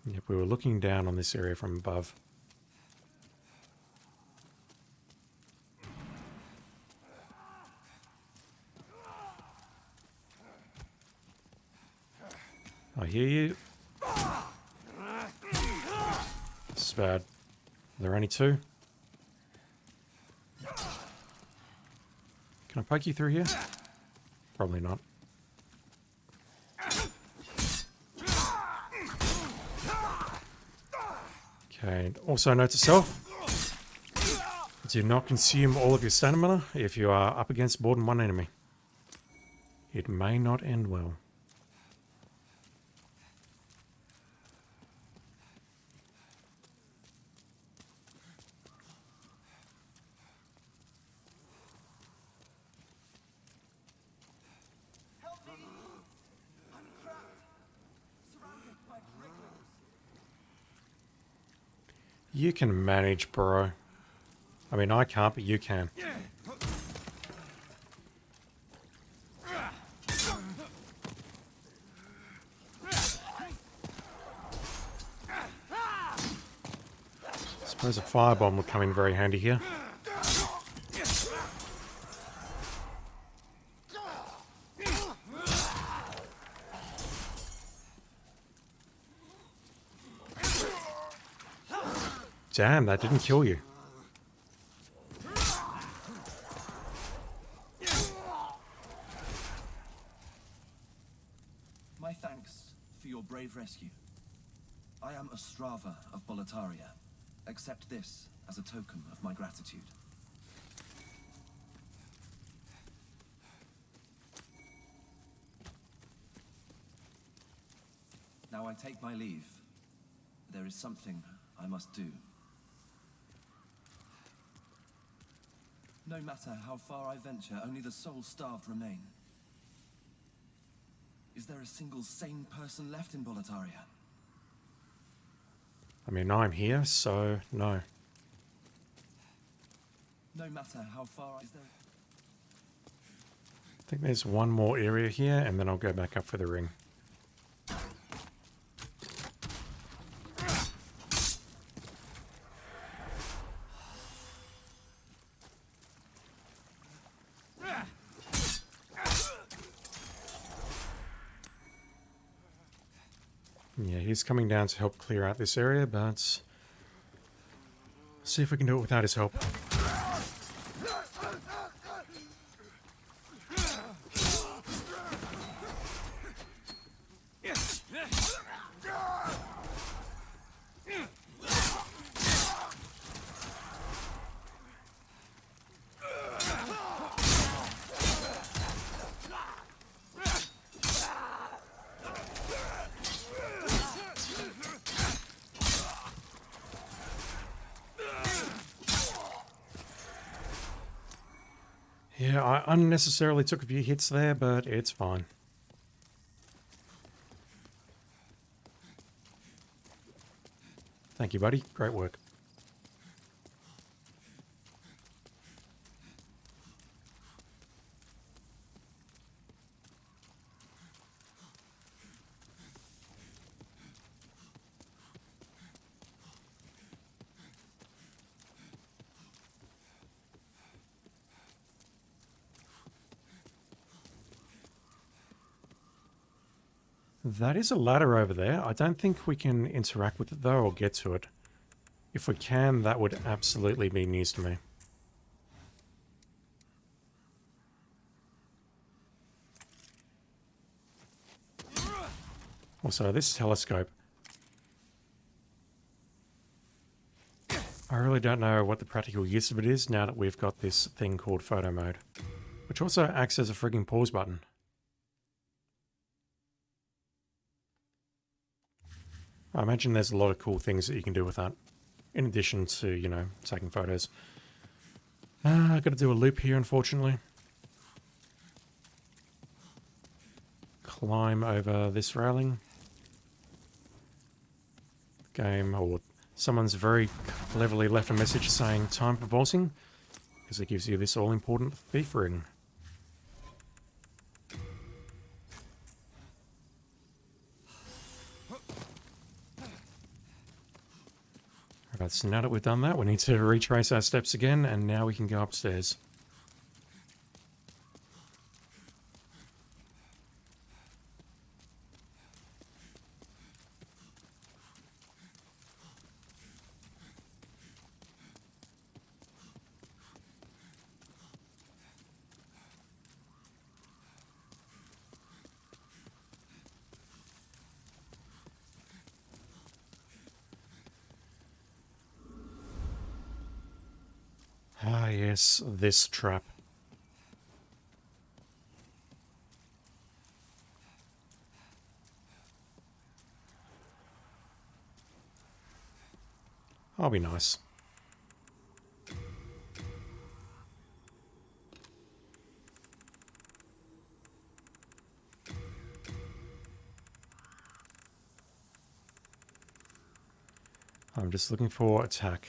Yep, we were looking down on this area from above. I hear you. This is bad. Are there only two? Can I poke you through here? Probably not. Okay, and also note to self. Do not consume all of your stamina if you are up against more than one enemy. It may not end well. You can manage, bro. I mean, I can't, but you can. Suppose a firebomb would come in very handy here. Damn, that didn't kill you. My thanks for your brave rescue. I am Ostrava of Boletaria. Accept this as a token of my gratitude. Now I take my leave. There is something I must do. No matter how far I venture, only the soul-starved remain. Is there a single sane person left in Boletaria? I mean, I'm here, so no. No matter how far is there... I think there's one more area here, and then I'll go back up for the ring. Yeah, he's coming down to help clear out this area, but see if we can do it without his help. Yeah, I unnecessarily took a few hits there, but it's fine. Thank you, buddy. Great work. That is a ladder over there. I don't think we can interact with it though, or get to it. If we can, that would absolutely be news to me. Also, this telescope. I really don't know what the practical use of it is now that we've got this thing called photo mode, which also acts as a frigging pause button. I imagine there's a lot of cool things that you can do with that, in addition to, you know, taking photos. I've got to do a loop here, unfortunately. Climb over this railing. Game, or someone's very cleverly left a message saying time for vaulting, because it gives you this all-important thief ring. Alright, so now that we've done that, we need to retrace our steps again, and now we can go upstairs. Ah, yes, this trap. I'll be nice. I'm just looking for attack.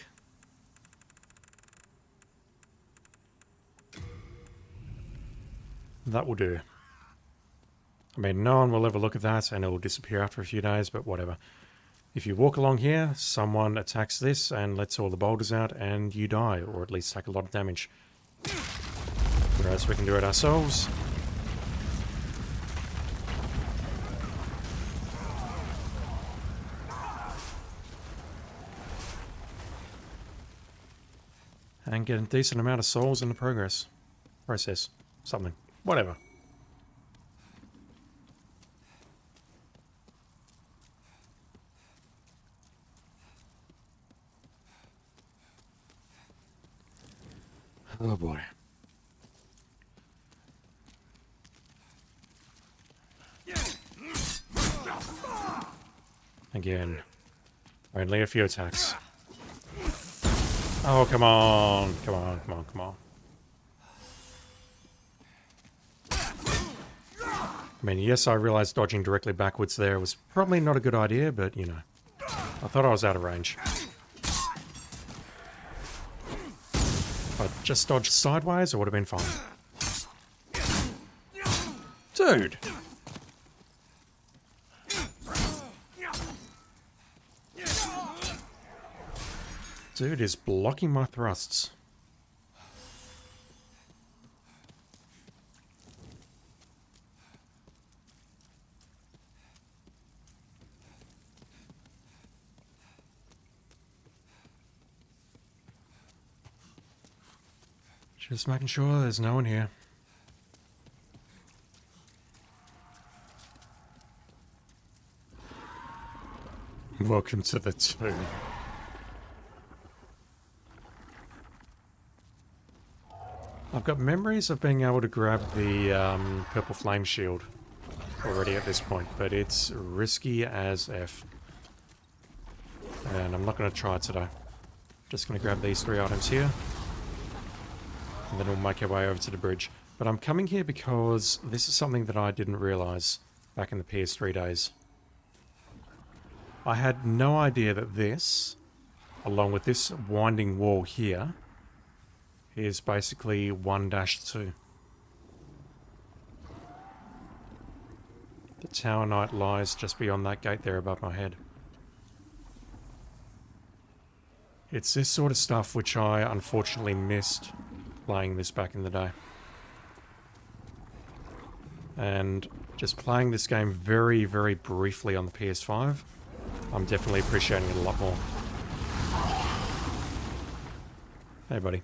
That will do. I mean, no one will ever look at that and it will disappear after a few days, but whatever. If you walk along here, someone attacks this and lets all the boulders out and you die, or at least take a lot of damage. Whereas we can do it ourselves. And get a decent amount of souls in the process. Something. Whatever. Oh boy. Again. Only a few attacks. Oh, come on. Come on, come on, come on. I mean, yes, I realized dodging directly backwards there was probably not a good idea, but, you know, I thought I was out of range. If I just dodged sideways, it would have been fine. Dude! Dude is blocking my thrusts. Just making sure there's no one here. Welcome to the tomb. I've got memories of being able to grab the purple flame shield already at this point, but it's risky as F. And I'm not going to try it today. Just going to grab these 3 items here. And then we'll make our way over to the bridge. But I'm coming here because this is something that I didn't realise back in the PS3 days. I had no idea that this, along with this winding wall here, is basically 1-2. The Tower Knight lies just beyond that gate there above my head. It's this sort of stuff which I unfortunately missed playing this back in the day. And just playing this game very, very briefly on the PS5, I'm definitely appreciating it a lot more. Hey, buddy.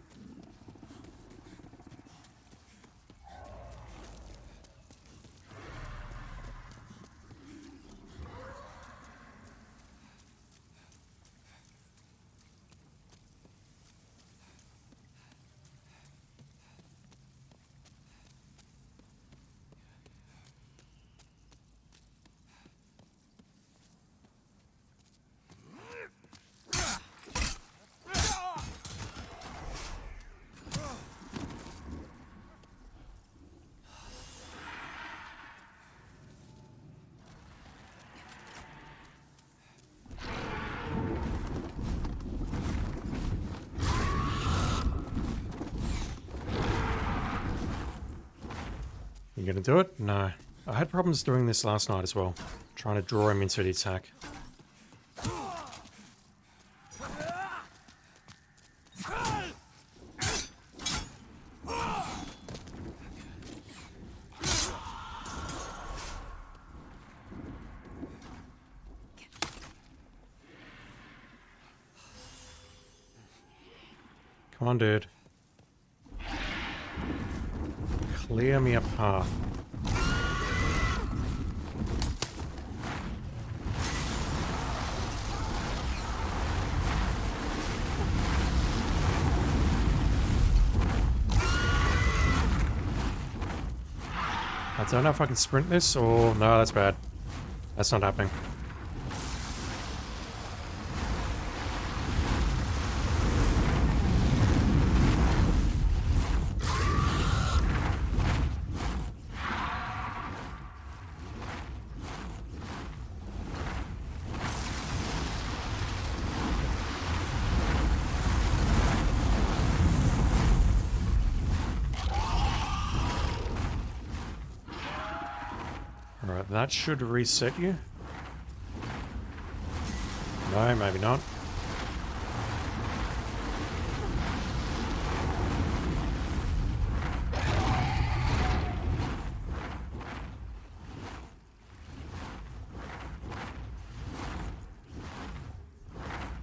You gonna do it? No. I had problems doing this last night as well. Trying to draw him into the attack. Come on, dude. Clear me a path. I don't know if I can sprint this or... No, that's bad. That's not happening. Alright, that should reset you. No, maybe not.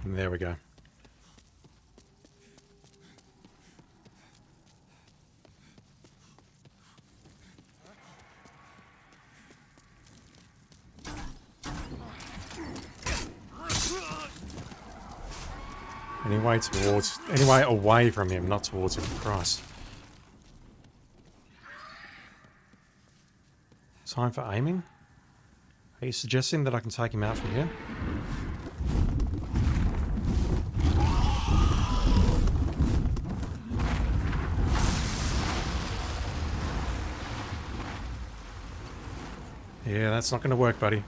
And there we go. Anyway away from him, not towards him. Christ. Time for aiming? Are you suggesting that I can take him out from here? Yeah, that's not going to work, buddy.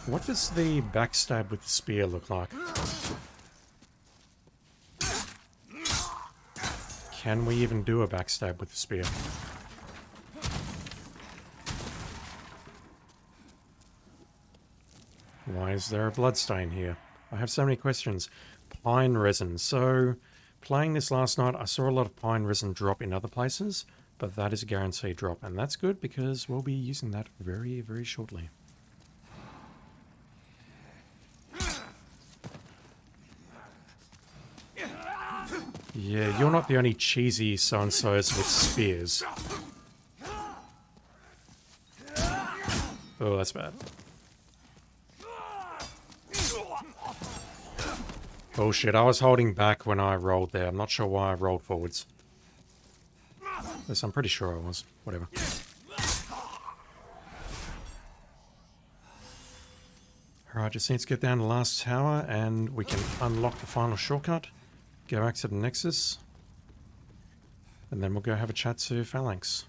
What does the backstab with the spear look like? Can we even do a backstab with the spear? Why is there a bloodstain here? I have so many questions. pine resin. So playing this last night, I saw a lot of pine resin drop in other places, but that is a guaranteed drop, and that's good because we'll be using that very, very shortly. Yeah, you're not the only cheesy so-and-sos with spears. Oh, that's bad. Oh shit, I was holding back when I rolled there. I'm not sure why I rolled forwards. Yes, I'm pretty sure I was. Whatever. Alright, just need to get down to the last tower and we can unlock the final shortcut. Go back to the Nexus. And then we'll go have a chat to Phalanx.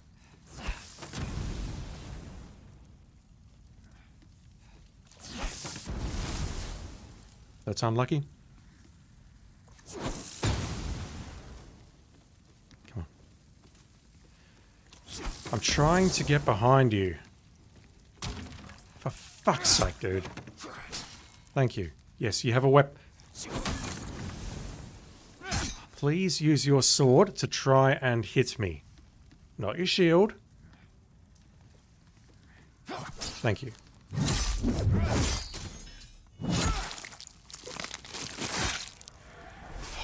That's unlucky. Come on. I'm trying to get behind you. For fuck's sake, dude. Thank you. Yes, you have a weapon. Please use your sword to try and hit me. Not your shield. Thank you.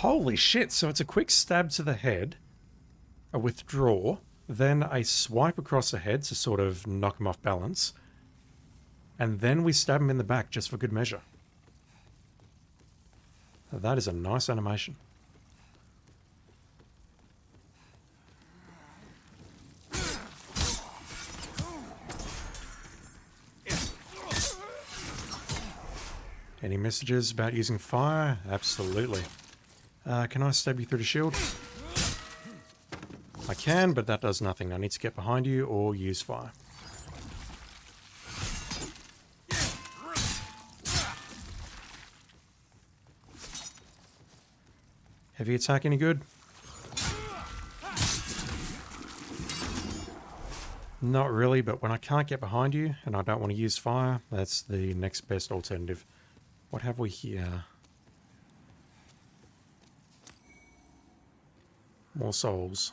Holy shit, so it's a quick stab to the head, a withdraw, then a swipe across the head to sort of knock him off balance, and then we stab him in the back just for good measure. Now that is a nice animation. Any messages about using fire? Absolutely. Can I stab you through the shield? I can, but that does nothing. I need to get behind you or use fire. Heavy attack any good? Not really, but when I can't get behind you and I don't want to use fire, that's the next best alternative. What have we here? More souls.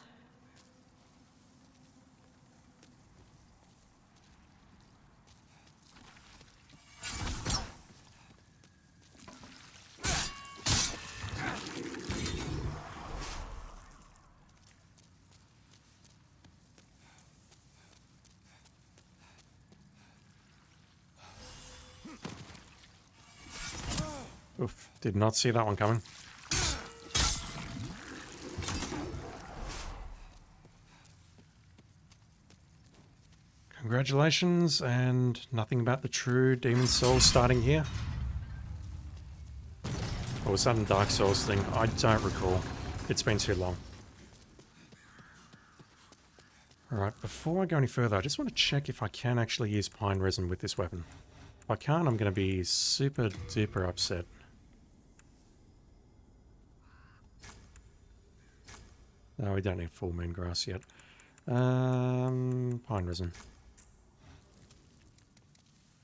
Oof, did not see that one coming. Congratulations, and nothing about the true Demon Souls starting here. Or was that a Dark Souls thing? I don't recall. It's been too long. Alright, before I go any further, I just want to check if I can actually use pine resin with this weapon. If I can't, I'm going to be super duper upset. No, we don't need full moon grass yet. Pine resin.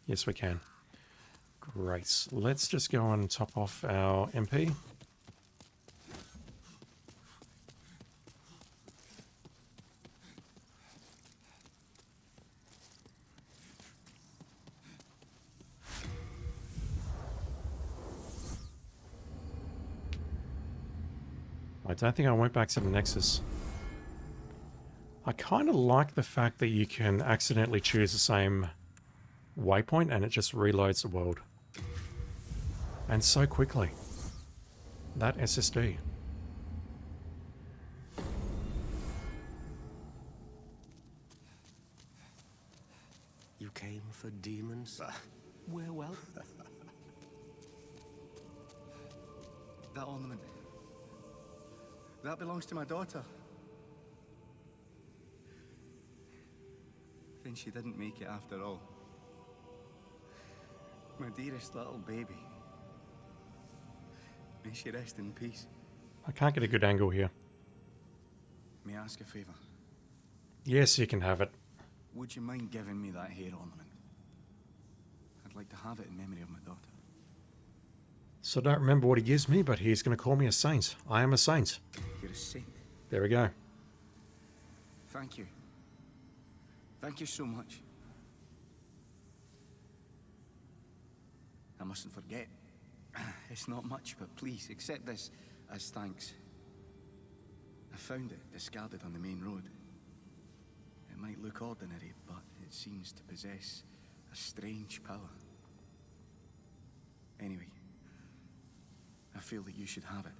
Yes, we can. Great. Let's just go and top off our MP. I don't think I went back to the Nexus. I kind of like the fact that you can accidentally choose the same waypoint and it just reloads the world. And so quickly. That SSD. You came for demons? We're well. That ornament. That belongs to my daughter. Then she didn't make it after all. My dearest little baby. May she rest in peace. I can't get a good angle here. May I ask a favor? Yes, you can have it. Would you mind giving me that hair ornament? I'd like to have it in memory of my daughter. So I don't remember what he gives me, but he's going to call me a saint. I am a saint. You're a saint. There we go. Thank you. Thank you so much. I mustn't forget. It's not much, but please accept this as thanks. I found it discarded on the main road. It might look ordinary, but it seems to possess a strange power. Anyway, I feel that you should have it.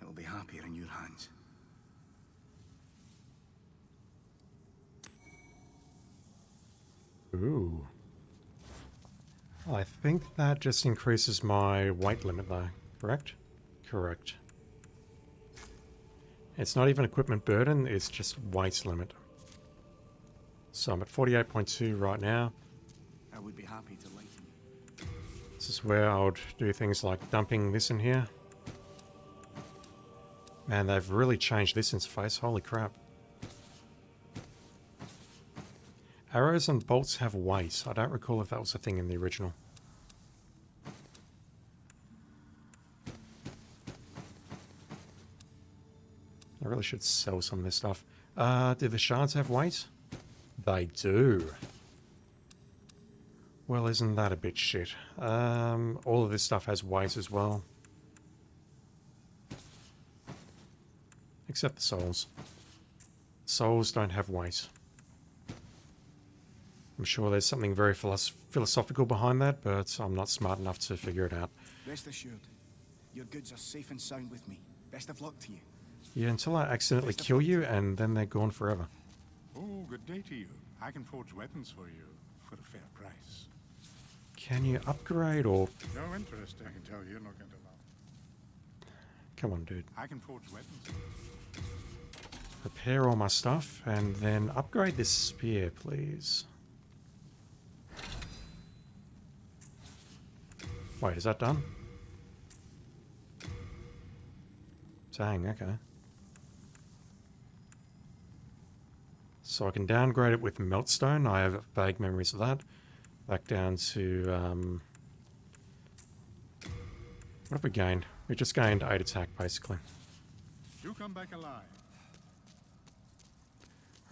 It'll be happier in your hands. Ooh. I think that just increases my weight limit though, correct? Correct. It's not even equipment burden, it's just weight limit. So I'm at 48.2 right now. I would be happy to lighten you. This is where I would do things like dumping this in here. Man, they've really changed this interface, holy crap. Arrows and bolts have weight. I don't recall if that was a thing in the original. I really should sell some of this stuff. Do the shards have weight? They do. Well, isn't that a bit shit? All of this stuff has weight as well. Except the souls. Souls don't have weight. I'm sure there's something very philosophical behind that, but I'm not smart enough to figure it out. Rest assured, your goods are safe and sound with me. Best of luck to you. Yeah, until I accidentally kill you, and then they're gone forever. Oh, good day to you. I can forge weapons for you for a fair price. Can you upgrade or... No interest, I can tell you're not going to allow. Come on, dude. I can forge weapons. Repair all my stuff, and then upgrade this spear, please. Wait, is that done? Dang, okay. So I can downgrade it with Meltstone. I have vague memories of that. Back down to... what have we gained? We just gained 8 attack, basically. You come back alive.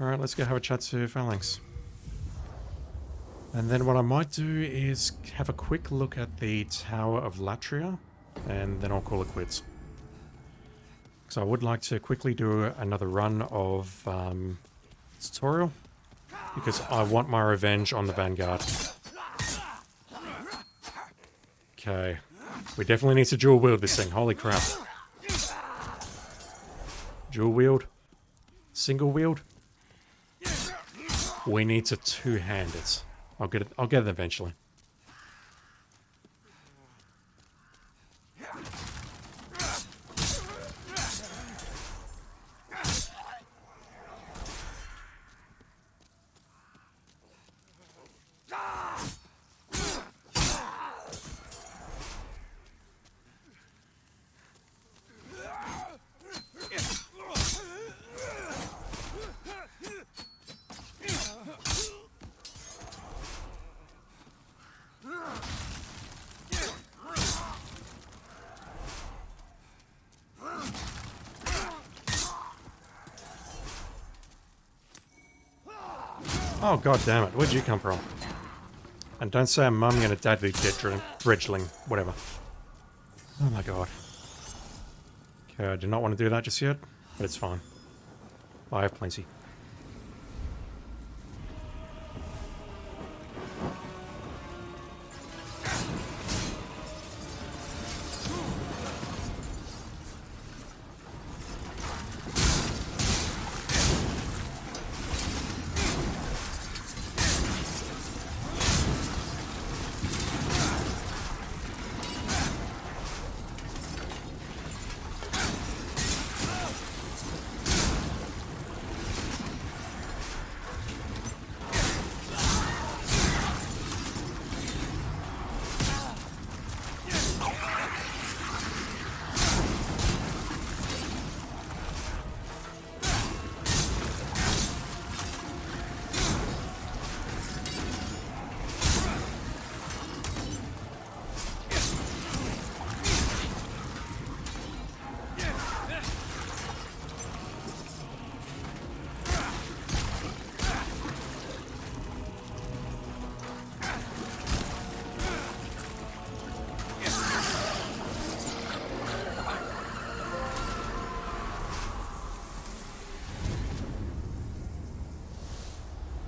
Alright, let's go have a chat to Phalanx. And then what I might do is have a quick look at the Tower of Latria, and then I'll call it quits. So I would like to quickly do another run of tutorial, because I want my revenge on the Vanguard. Okay, we definitely need to dual wield this thing, holy crap. Dual wield? Single wield? We need to two-hand it. I'll get it eventually. Oh, god damn it. Where'd you come from? And don't say I'm mumming and a deadly dredgeling, whatever. Oh my god. Okay, I do not want to do that just yet, but it's fine. I have plenty.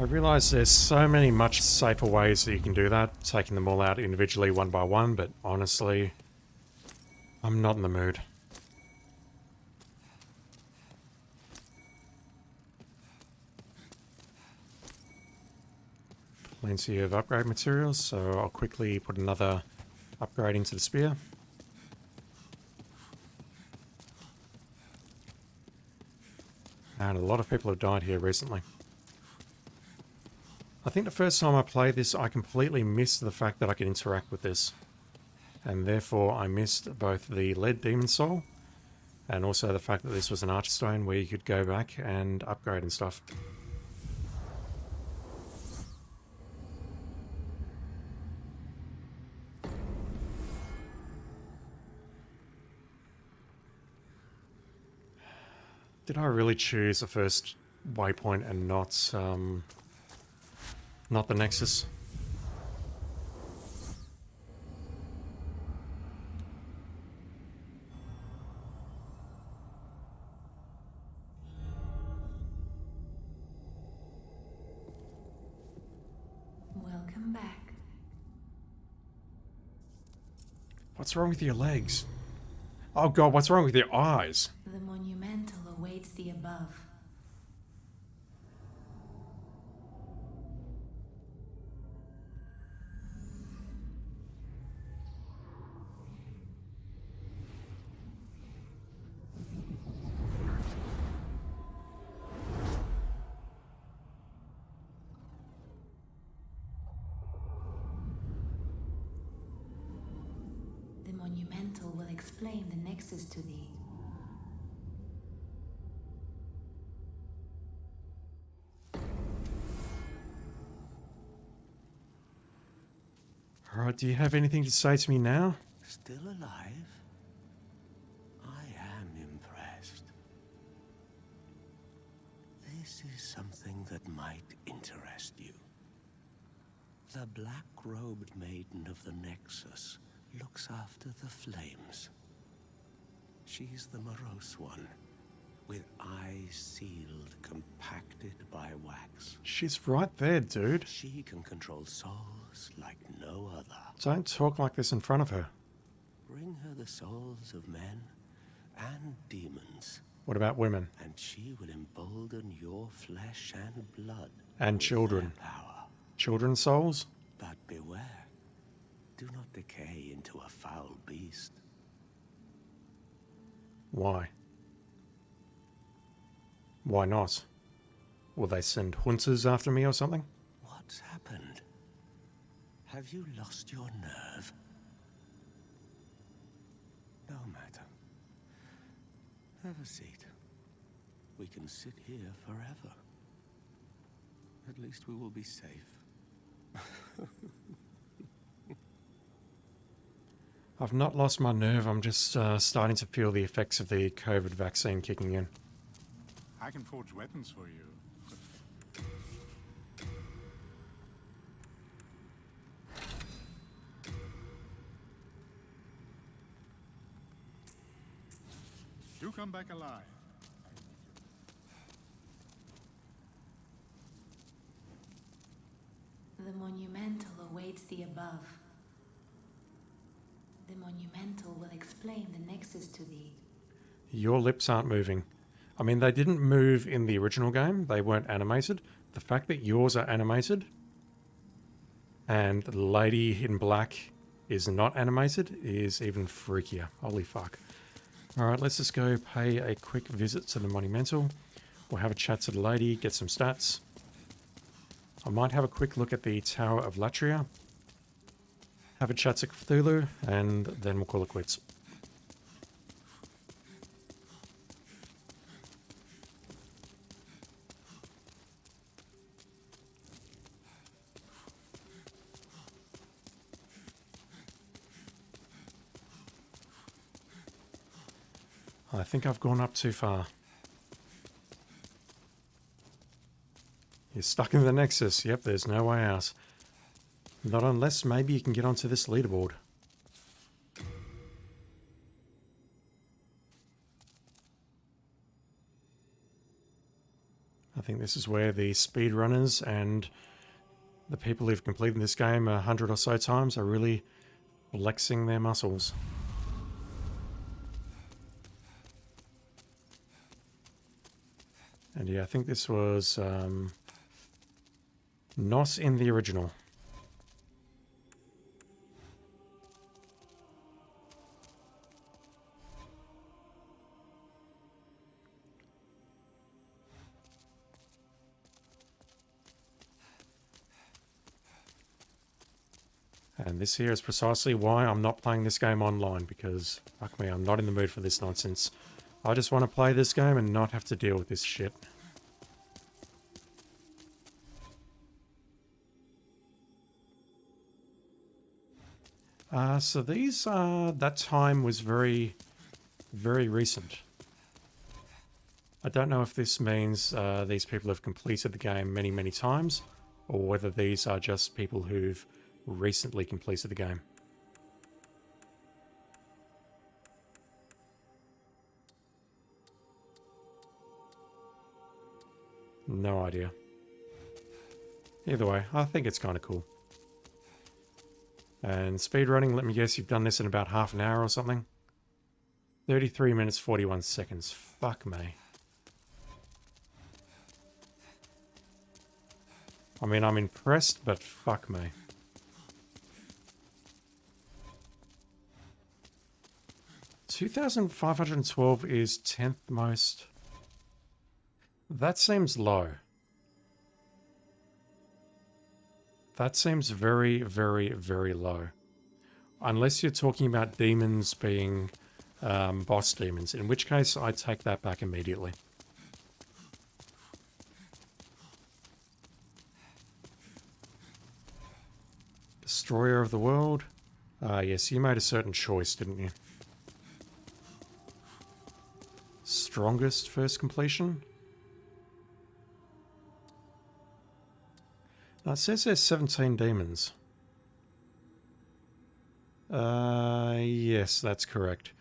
I realise there's so many much safer ways that you can do that, taking them all out individually one by one, but honestly, I'm not in the mood. Plenty of upgrade materials, so I'll quickly put another upgrade into the spear. And a lot of people have died here recently. I think the first time I played this, I completely missed the fact that I could interact with this. And therefore I missed both the lead demon soul and also the fact that this was an archstone where you could go back and upgrade and stuff. Did I really choose the first waypoint and not the Nexus? Welcome back. What's wrong with your legs? Oh god, what's wrong with your eyes? The monumental awaits the above. The monumental will explain the nexus to thee. Alright, do you have anything to say to me now? Still alive? I am impressed. This is something that might interest you. The black-robed maiden of the Nexus looks after the flames. She's the morose one, with eyes sealed, compacted by wax. She's right there, dude. She can control souls like no other. Don't talk like this in front of her. Bring her the souls of men and demons. What about women? And she will embolden your flesh and blood. And children. Power. Children's souls? But beware. Do not decay into a foul beast. Why? Why not? Will they send hunters after me or something? What's happened? Have you lost your nerve? No matter. Have a seat. We can sit here forever. At least we will be safe. I've not lost my nerve, I'm just starting to feel the effects of the COVID vaccine kicking in. I can forge weapons for you. Do come back alive. The monumental awaits the above. The monumental will explain the nexus to thee. Your lips aren't moving. I mean, they didn't move in the original game. They weren't animated. The fact that yours are animated and the lady in black is not animated is even freakier. Holy fuck. Alright, let's just go pay a quick visit to the monumental. We'll have a chat to the lady, get some stats. I might have a quick look at the Tower of Latria. Have a chat to Cthulhu, and then we'll call it quits. I think I've gone up too far. You're stuck in the Nexus. Yep, there's no way out. Not unless maybe you can get onto this leaderboard. I think this is where the speedrunners and the people who've completed this game 100 or so times are really flexing their muscles. And yeah, I think this was not in the original. And this here is precisely why I'm not playing this game online, because, fuck me, I'm not in the mood for this nonsense. I just want to play this game and not have to deal with this shit. So these, that time was very, very recent. I don't know if this means these people have completed the game many, many times, or whether these are just people who've recently completed the game. No idea. Either way, I think it's kind of cool. And speedrunning, let me guess you've done this in about half an hour or something? 33 minutes 41 seconds. Fuck me. I mean, I'm impressed, but fuck me. $2,512 is 10th most. That seems low. That seems very, very, very low. Unless you're talking about demons being boss demons, in which case I take that back immediately. Destroyer of the world. Yes, you made a certain choice, didn't you? Strongest first completion. Now it says there's 17 demons. Yes, that's correct.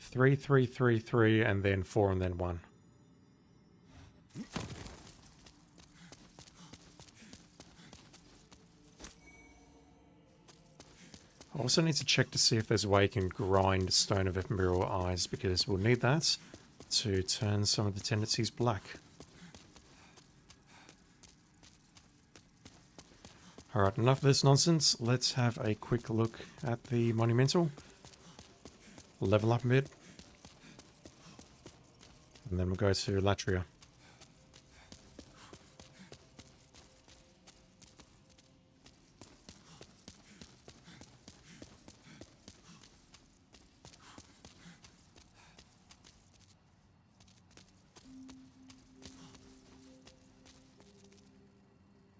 3, 3, 3, 3, and then 4, and then 1. I also need to check to see if there's a way you can grind Stone of Ephemeral Eyes, because we'll need that to turn some of the tendencies black. Alright, enough of this nonsense. Let's have a quick look at the Monumental. Level up a bit. And then we'll go to Latria.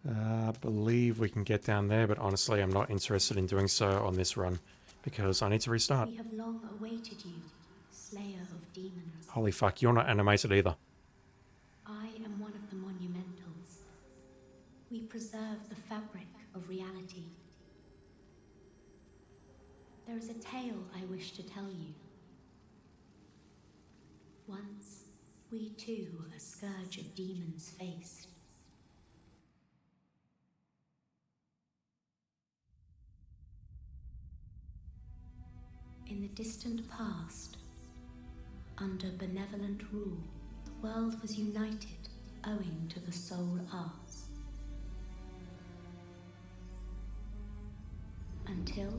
I believe we can get down there, but honestly I'm not interested in doing so on this run, because I need to restart. We have long awaited you, Slayer of Demons. Holy fuck, you're not animated either. I am one of the Monumentals. We preserve the fabric of reality. There is a tale I wish to tell you. Once, we too a scourge of demons faced. In the distant past, under benevolent rule, the world was united owing to the soul arts. Until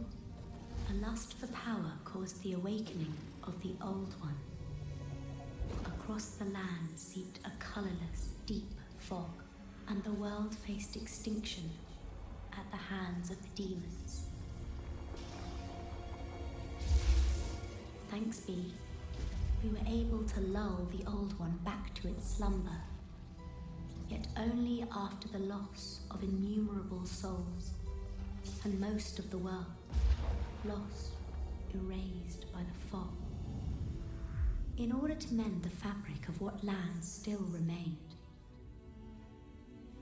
a lust for power caused the awakening of the Old One. Across the land seeped a colorless, deep fog, and the world faced extinction at the hands of the demons. Thanks be, we were able to lull the Old One back to its slumber, yet only after the loss of innumerable souls, and most of the world, lost, erased by the fog. In order to mend the fabric of what lands still remained,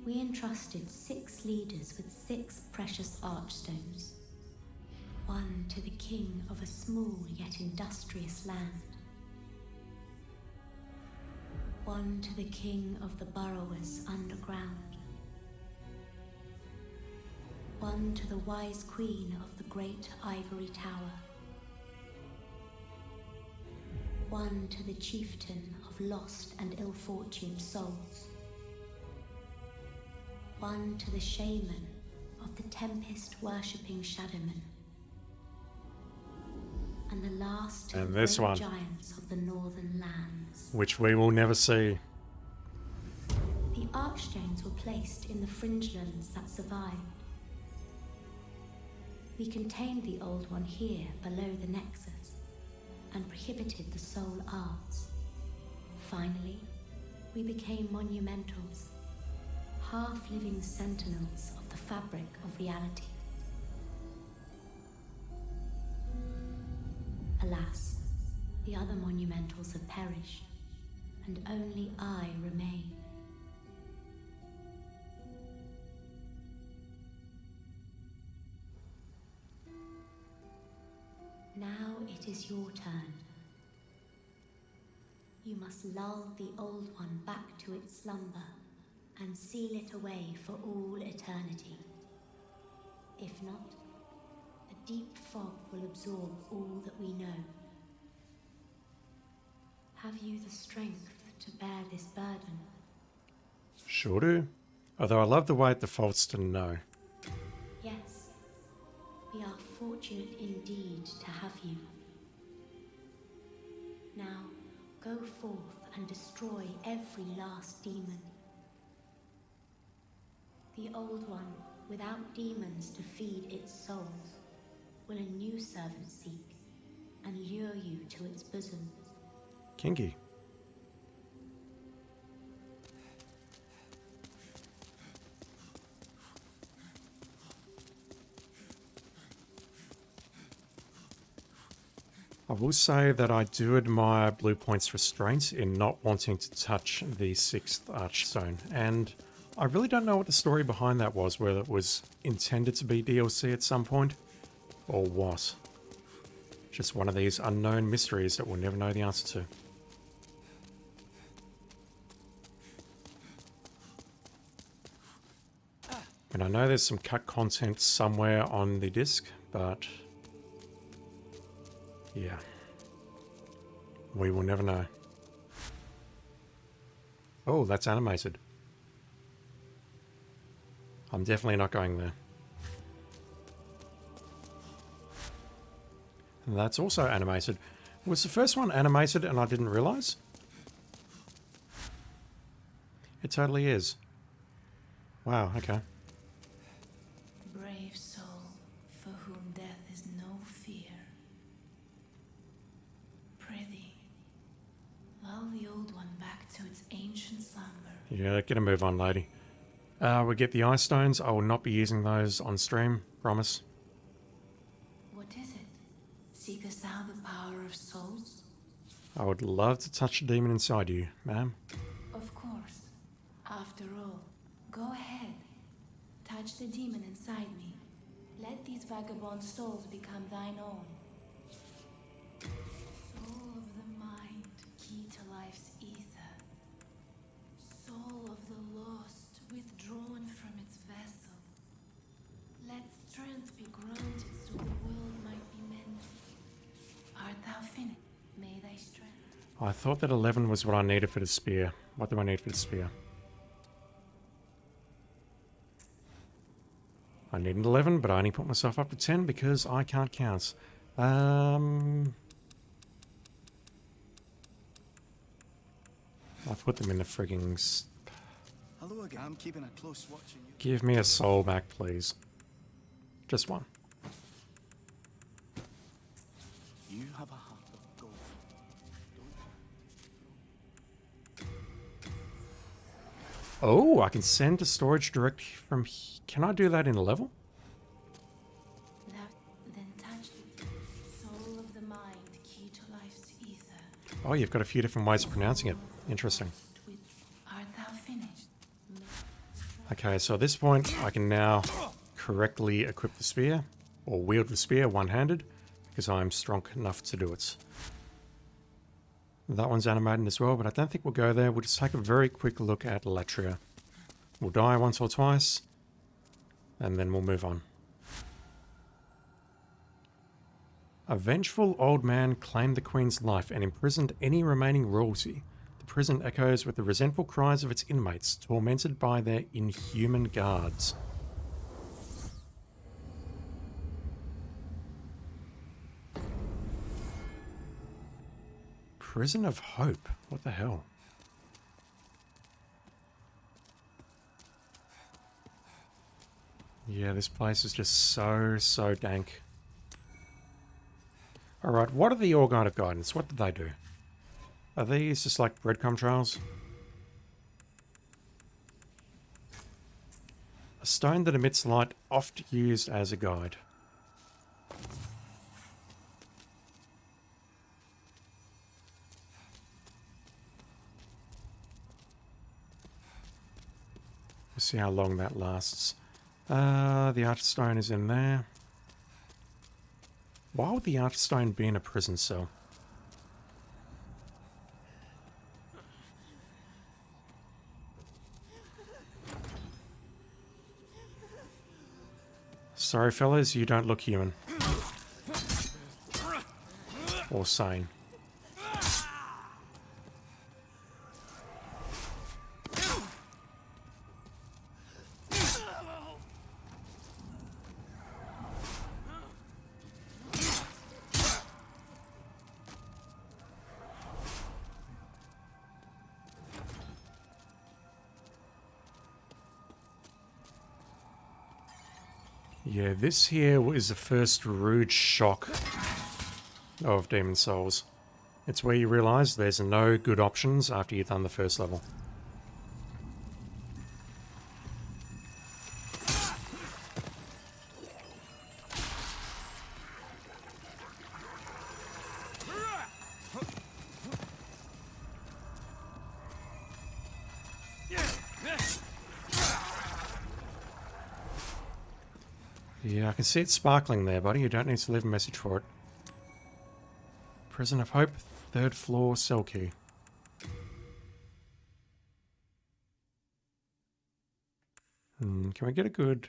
we entrusted 6 leaders with 6 precious archstones. One to the king of a small yet industrious land. One to the king of the burrowers underground. One to the wise queen of the great ivory tower. One to the chieftain of lost and ill-fortuned souls. One to the shaman of the tempest-worshipping Shadowmen. And the last to And the this great one, giants of the northern lands. which we will never see. The Archstones were placed in the fringelands that survived. We contained the Old One here below the Nexus and prohibited the soul arts. Finally, we became monumentals, half-living sentinels of the fabric of reality. Alas, the other monumentals have perished, and only I remain. Now it is your turn. You must lull the Old One back to its slumber and seal it away for all eternity. If not, the deep fog will absorb all that we know. Have you the strength to bear this burden? Sure do. Although I love the way it defaults to no. Yes. We are fortunate indeed to have you. Now, go forth and destroy every last demon. The Old One, without demons to feed its souls, will a new servant seek and lure you to its bosom. Kinky. I will say that I do admire Blue Point's restraint in not wanting to touch the 6th Archstone, and I really don't know what the story behind that was, whether it was intended to be DLC at some point, or what. Just one of these unknown mysteries that we'll never know the answer to. And I know there's some cut content somewhere on the disc, but yeah, we will never know. Oh, that's animated. I'm definitely not going there. And that's also animated. Was the first one animated and I didn't realize? It totally is. Wow, okay. Brave soul, for whom death is no fear. Prithee, lull the Old One back to its ancient slumber. Yeah, get a move on, lady. We get the Ice Stones. I will not be using those on stream, promise. What is it? Seekest thou the power of souls? I would love to touch the demon inside you, ma'am. Of course. After all, go ahead. Touch the demon inside me. Let these vagabond souls become thine own. Soul of the mind, key to life's ether. Soul of the lost, withdrawn from its vessel. Let strength be granted so the world might be mended. Art thou finished? May thy strength. I thought that 11 was what I needed for the spear. What do I need for the spear? I need an 11, but I only put myself up to 10 because I can't count. I'll put them in the frigging... Hello again. I'm keeping a close watch on you. Give me a soul back, please. Just one. You have a heart of gold. Oh, I can send to storage direct from... Can I do that in a level? Then touch soul of the mind, key to life's ether. Oh, you've got a few different ways of pronouncing it. Interesting. Art thou finished? Okay, so at this point, I can now correctly equip the spear, or wield the spear one-handed, because I'm strong enough to do it. That one's animated as well, but I don't think we'll go there. We'll just take a very quick look at Latria. We'll die once or twice, and then we'll move on. A vengeful old man claimed the Queen's life and imprisoned any remaining royalty. The prison echoes with the resentful cries of its inmates, tormented by their inhuman guards. Prison of Hope? What the hell? Yeah, this place is just so dank. Alright, what are the Orgite of Guidance? What do they do? Are these just like breadcrumb trails? A stone that emits light, oft used as a guide. We'll see how long that lasts. The Archstone is in there. Why would the Archstone be in a prison cell? Sorry fellas, you don't look human. Or sane. Yeah, this here is the first rude shock of Demon Souls. It's where you realise there's no good options after you've done the first level. Yeah, I can see it sparkling there, buddy. You don't need to leave a message for it. Prison of Hope, 3rd floor, cell key. Can we get a good...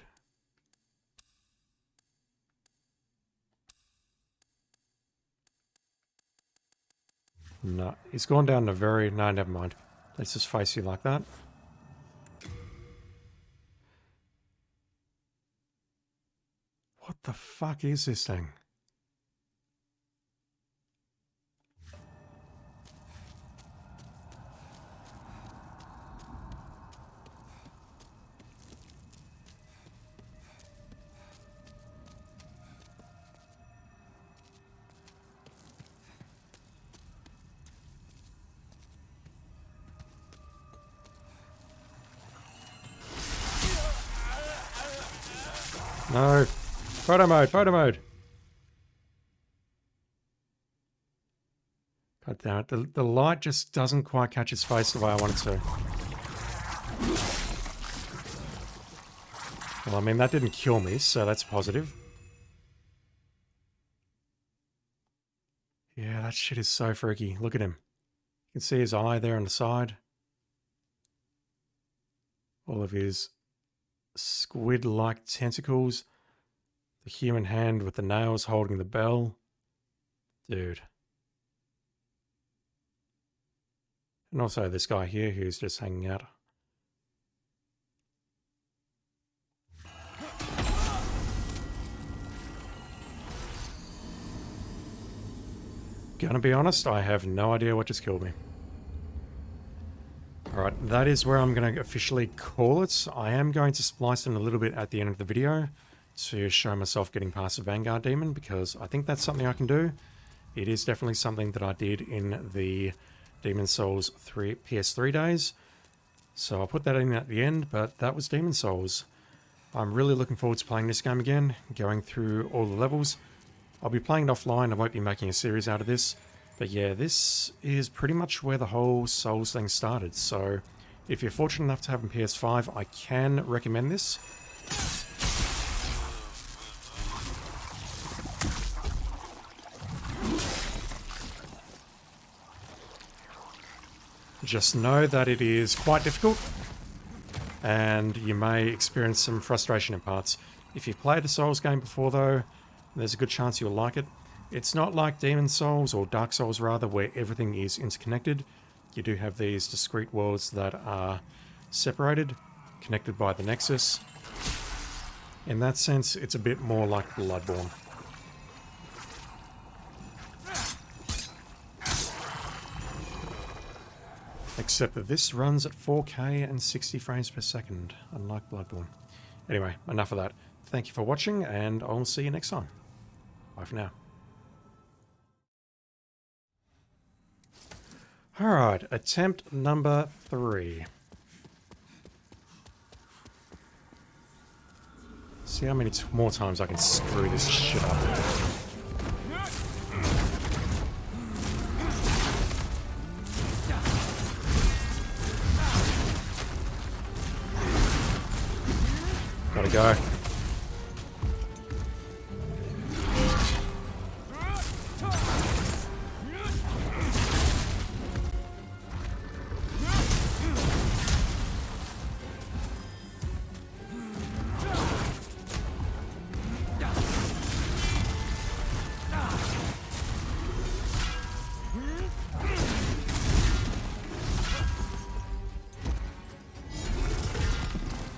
No, he's gone down to very... No, never mind. Let's just face you like that. What the fuck is this thing? No. Photo mode, photo mode. God damn it. The light just doesn't quite catch his face the way I want it to. Well, I mean, that didn't kill me, so that's positive. Yeah, that shit is so freaky. Look at him. You can see his eye there on the side. All of his squid-like tentacles. The human hand with the nails holding the bell. Dude. And also this guy here who's just hanging out. Gonna be honest, I have no idea what just killed me. Alright, that is where I'm going to officially call it. I am going to splice in a little bit at the end of the video to show myself getting past the Vanguard Demon, because I think that's something I can do. It is definitely something that I did in the Demon Souls PS3 days. So I'll put that in at the end, but that was Demon Souls. I'm really looking forward to playing this game again, going through all the levels. I'll be playing it offline, I won't be making a series out of this. But yeah, this is pretty much where the whole Souls thing started. So if you're fortunate enough to have a PS5, I can recommend this. Just know that it is quite difficult, and you may experience some frustration in parts. If you've played a Souls game before though, there's a good chance you'll like it. It's not like Demon Souls, or Dark Souls rather, where everything is interconnected. You do have these discrete worlds that are separated, connected by the Nexus. In that sense, it's a bit more like Bloodborne. Except that this runs at 4K and 60 frames per second, unlike Bloodborne. Anyway, enough of that. Thank you for watching, and I'll see you next time. Bye for now. Alright, attempt number 3. See how many more times I can screw this shit up. Gotta go.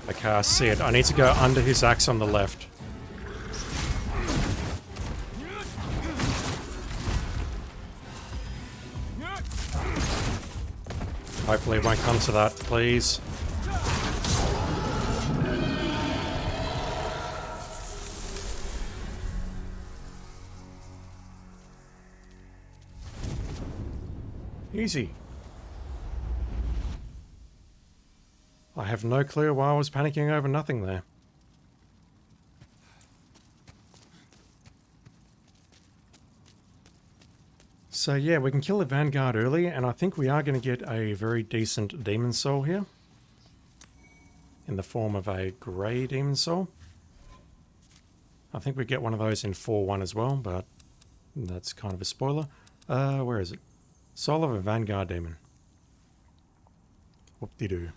Okay, I see it. I need to go under his axe on the left. Hopefully it won't come to that, please. Easy. I have no clue why I was panicking over nothing there. So yeah, we can kill the Vanguard early, and I think we are going to get a very decent Demon Soul here. In the form of a Grey Demon Soul. I think we get one of those in 4-1 as well, but that's kind of a spoiler. Where is it? Soul of a Vanguard Demon. Whoop-de-doo.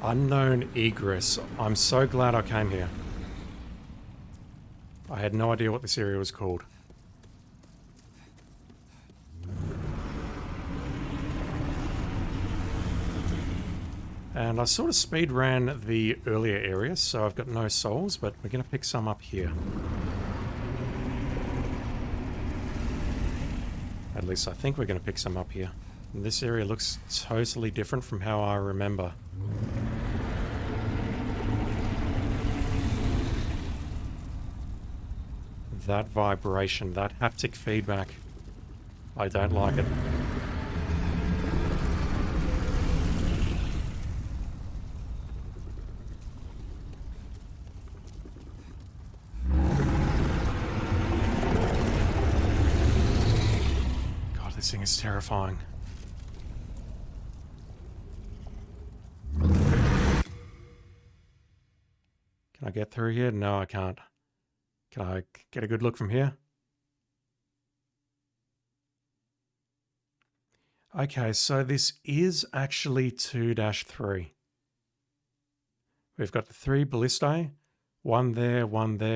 Unknown Egress. I'm so glad I came here. I had no idea what this area was called. And I sort of speed ran the earlier areas, so I've got no souls, but we're going to pick some up here. At least I think we're going to pick some up here. And this area looks totally different from how I remember. That vibration, that haptic feedback. I don't like it. God, this thing is terrifying. Can I get through here? No, I can't. Can I get a good look from here? Okay, so this is actually 2-3. We've got the 3 ballistae, one there,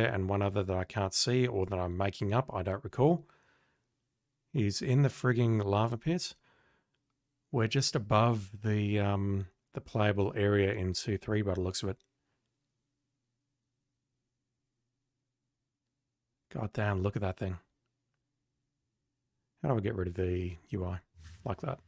and one other that I can't see or that I'm making up, I don't recall. He's in the frigging lava pit. We're just above the playable area in 2-3 by the looks of it. God damn, look at that thing. How do I get rid of the UI? Like that.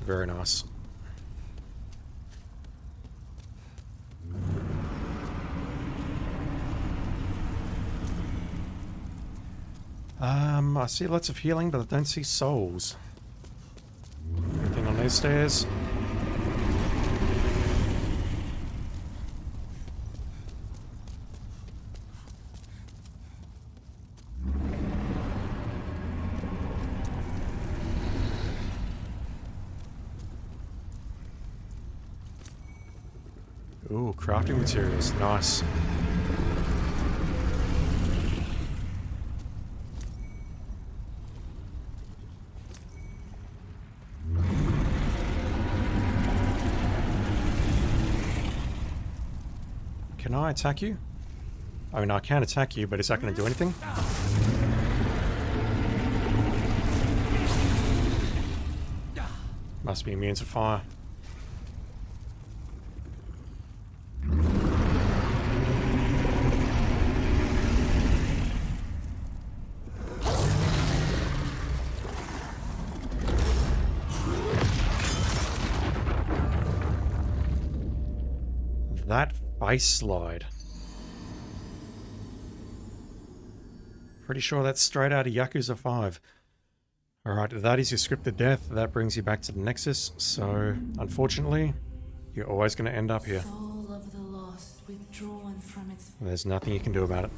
Very nice. I see lots of healing, but I don't see souls. Anything on these stairs? Ooh, crafting materials. Nice. Can I attack you? I mean, I can attack you, but is that going to do anything? Must be immune to fire. That face slide. Pretty sure that's straight out of Yakuza 5. Alright, that is your scripted death. That brings you back to the Nexus. So, unfortunately, you're always going to end up here. Soul of the lost withdrawn from its There's nothing you can do about it.